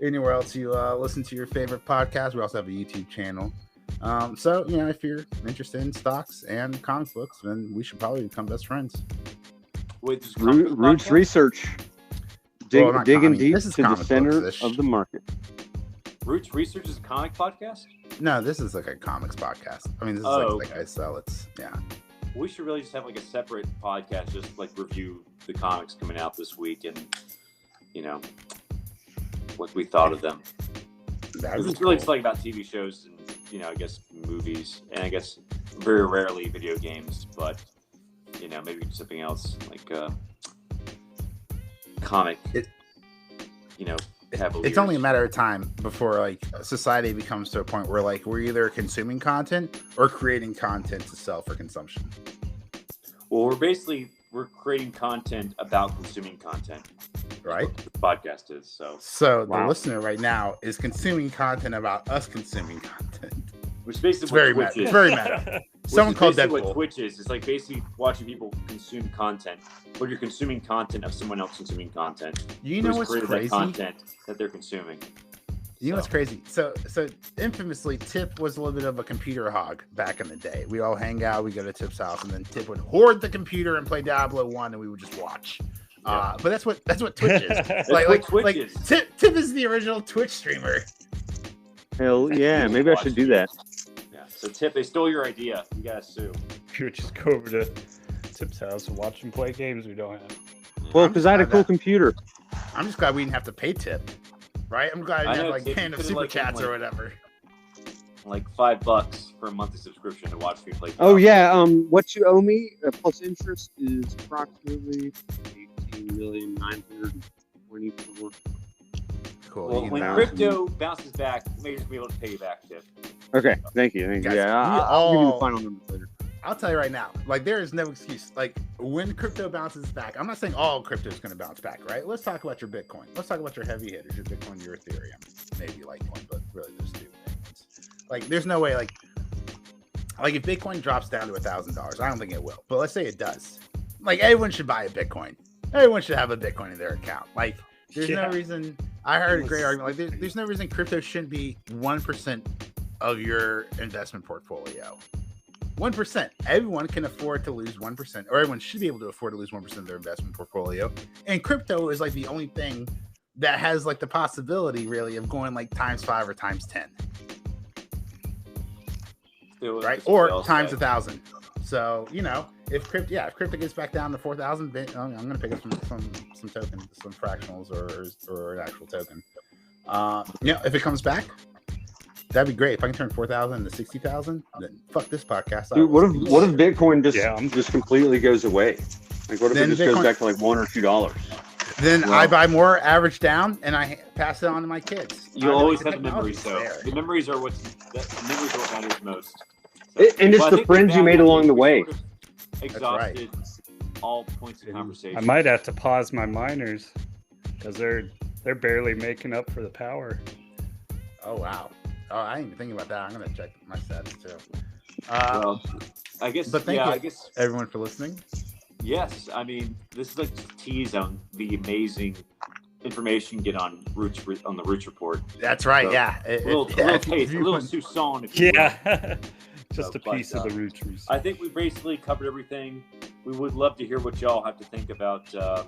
anywhere else you listen to your favorite podcast. We also have a YouTube channel. So if you're interested in stocks and comic books, then we should probably become best friends. Wait, Roots Research, digging deep to the center of the market. Roots Research is a comic podcast? No, this is like a comics podcast. I mean, this is like Zealots. Yeah. We should really just have like a separate podcast, just like review the comics coming out this week and, what we thought of them. It's really just like about TV shows and, I guess movies and I guess very rarely video games, but, maybe something else like comic, It's only a matter of time before like society becomes to a point where like we're either consuming content or creating content to sell for consumption. Well, we're creating content about consuming content, right? The podcast is so the listener right now is consuming content about us consuming content, which basically it's very meta. It's very meta. Someone called Deadpool. What Twitch is. It's like basically watching people consume content, but you're consuming content of someone else consuming content. You know what's crazy? That content that they're consuming. You know what's crazy? So infamously, Tip was a little bit of a computer hog back in the day. We all hang out, we go to Tip's house, and then Tip would hoard the computer and play Diablo 1, and we would just watch. Yeah. But that's what Twitch is. like Twitch is. Tip is the original Twitch streamer. Hell yeah, maybe I should do that. So Tip, they stole your idea. You gotta sue. You would just go over to Tip's house and watch him play games we don't have. Well, because I had a cool computer. I'm just glad we didn't have to pay Tip, right? I'm glad I didn't have like kind of super chats or whatever. Like $5 for a monthly subscription to watch me play. Oh yeah, what you owe me plus interest is approximately $18,924,000. Cool. Well, when crypto bounces back, maybe just be able to pay you back, Tip. Okay, thank you. Guys, yeah, I'll give you the final numbers later. I'll tell you right now, like there is no excuse. Like when crypto bounces back, I'm not saying all crypto is going to bounce back, right? Let's talk about your Bitcoin. Let's talk about your heavy hitters, your Bitcoin, your Ethereum, maybe Litecoin, but really there's two things. Like there's no way, like if Bitcoin drops down to $1,000, I don't think it will, but let's say it does. Like everyone should buy a Bitcoin. Everyone should have a Bitcoin in their account. Like there's no reason. I heard a great argument. Like there's no reason crypto shouldn't be 1% of your investment portfolio. 1%. Everyone can afford to lose 1%, or everyone should be able to afford to lose 1% of their investment portfolio. And crypto is like the only thing that has like the possibility really of going like times5 or times 10. Right? Or times 1,000. So, if crypto gets back down to 4,000, I'm going to pick up some tokens, some fractionals or an actual token. If it comes back, that'd be great. If I can turn 4,000 into 60,000, then fuck this podcast. Dude, what if Bitcoin just completely goes away? Like, what if it just goes back to like $1 or $2? Then I buy more, average down, and I pass it on to my kids. You always have the memories, though. The memories are what matters most. So, and it's the friends you made along the way. Exhausted all points of conversation. I might have to pause my miners because they're barely making up for the power. Oh wow. Oh, I didn't even think about that. I'm gonna check my stats too. Well, I guess. But thank you, everyone, for listening. Yes, I mean this is like a tease on the amazing information you get on the Roots Report. That's right. So, yeah, a little Susan. Yeah. Just a piece of the Roots Research. I think we basically covered everything. We would love to hear what y'all have to think about, the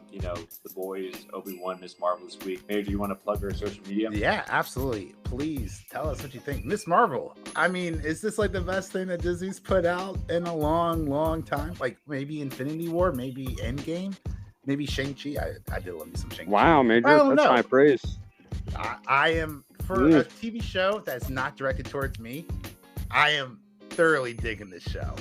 boys, Obi-Wan, Miss Marvel this week. Maybe do you want to plug our social media? Yeah, absolutely. Please tell us what you think. Miss Marvel, I mean, is this like the best thing that Disney's put out in a long, long time? Like maybe Infinity War, maybe Endgame, maybe Shang-Chi. I did love me some Shang-Chi. Wow, Major, that's high praise. I am, for a TV show that's not directed towards me, I am thoroughly digging this show.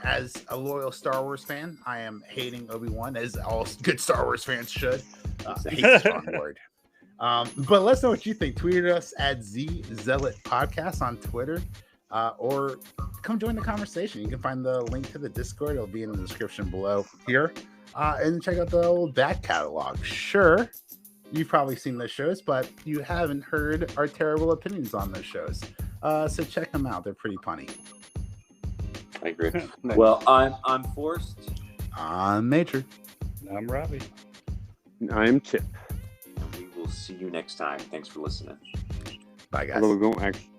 As a loyal Star Wars fan, I am hating Obi-Wan, as all good Star Wars fans should. Hate's a strong word. But let's know what you think. Tweet us at Zealot Podcast on Twitter, or come join the conversation. You can find the link to the Discord. It'll be in the description below here. And check out the old back catalog. Sure, you've probably seen those shows, but you haven't heard our terrible opinions on those shows. So check them out. They're pretty funny. I agree. Well, I'm Forrest. I'm Major. I'm Robbie. And I'm Tip. And we will see you next time. Thanks for listening. Bye, guys. Although we won't actually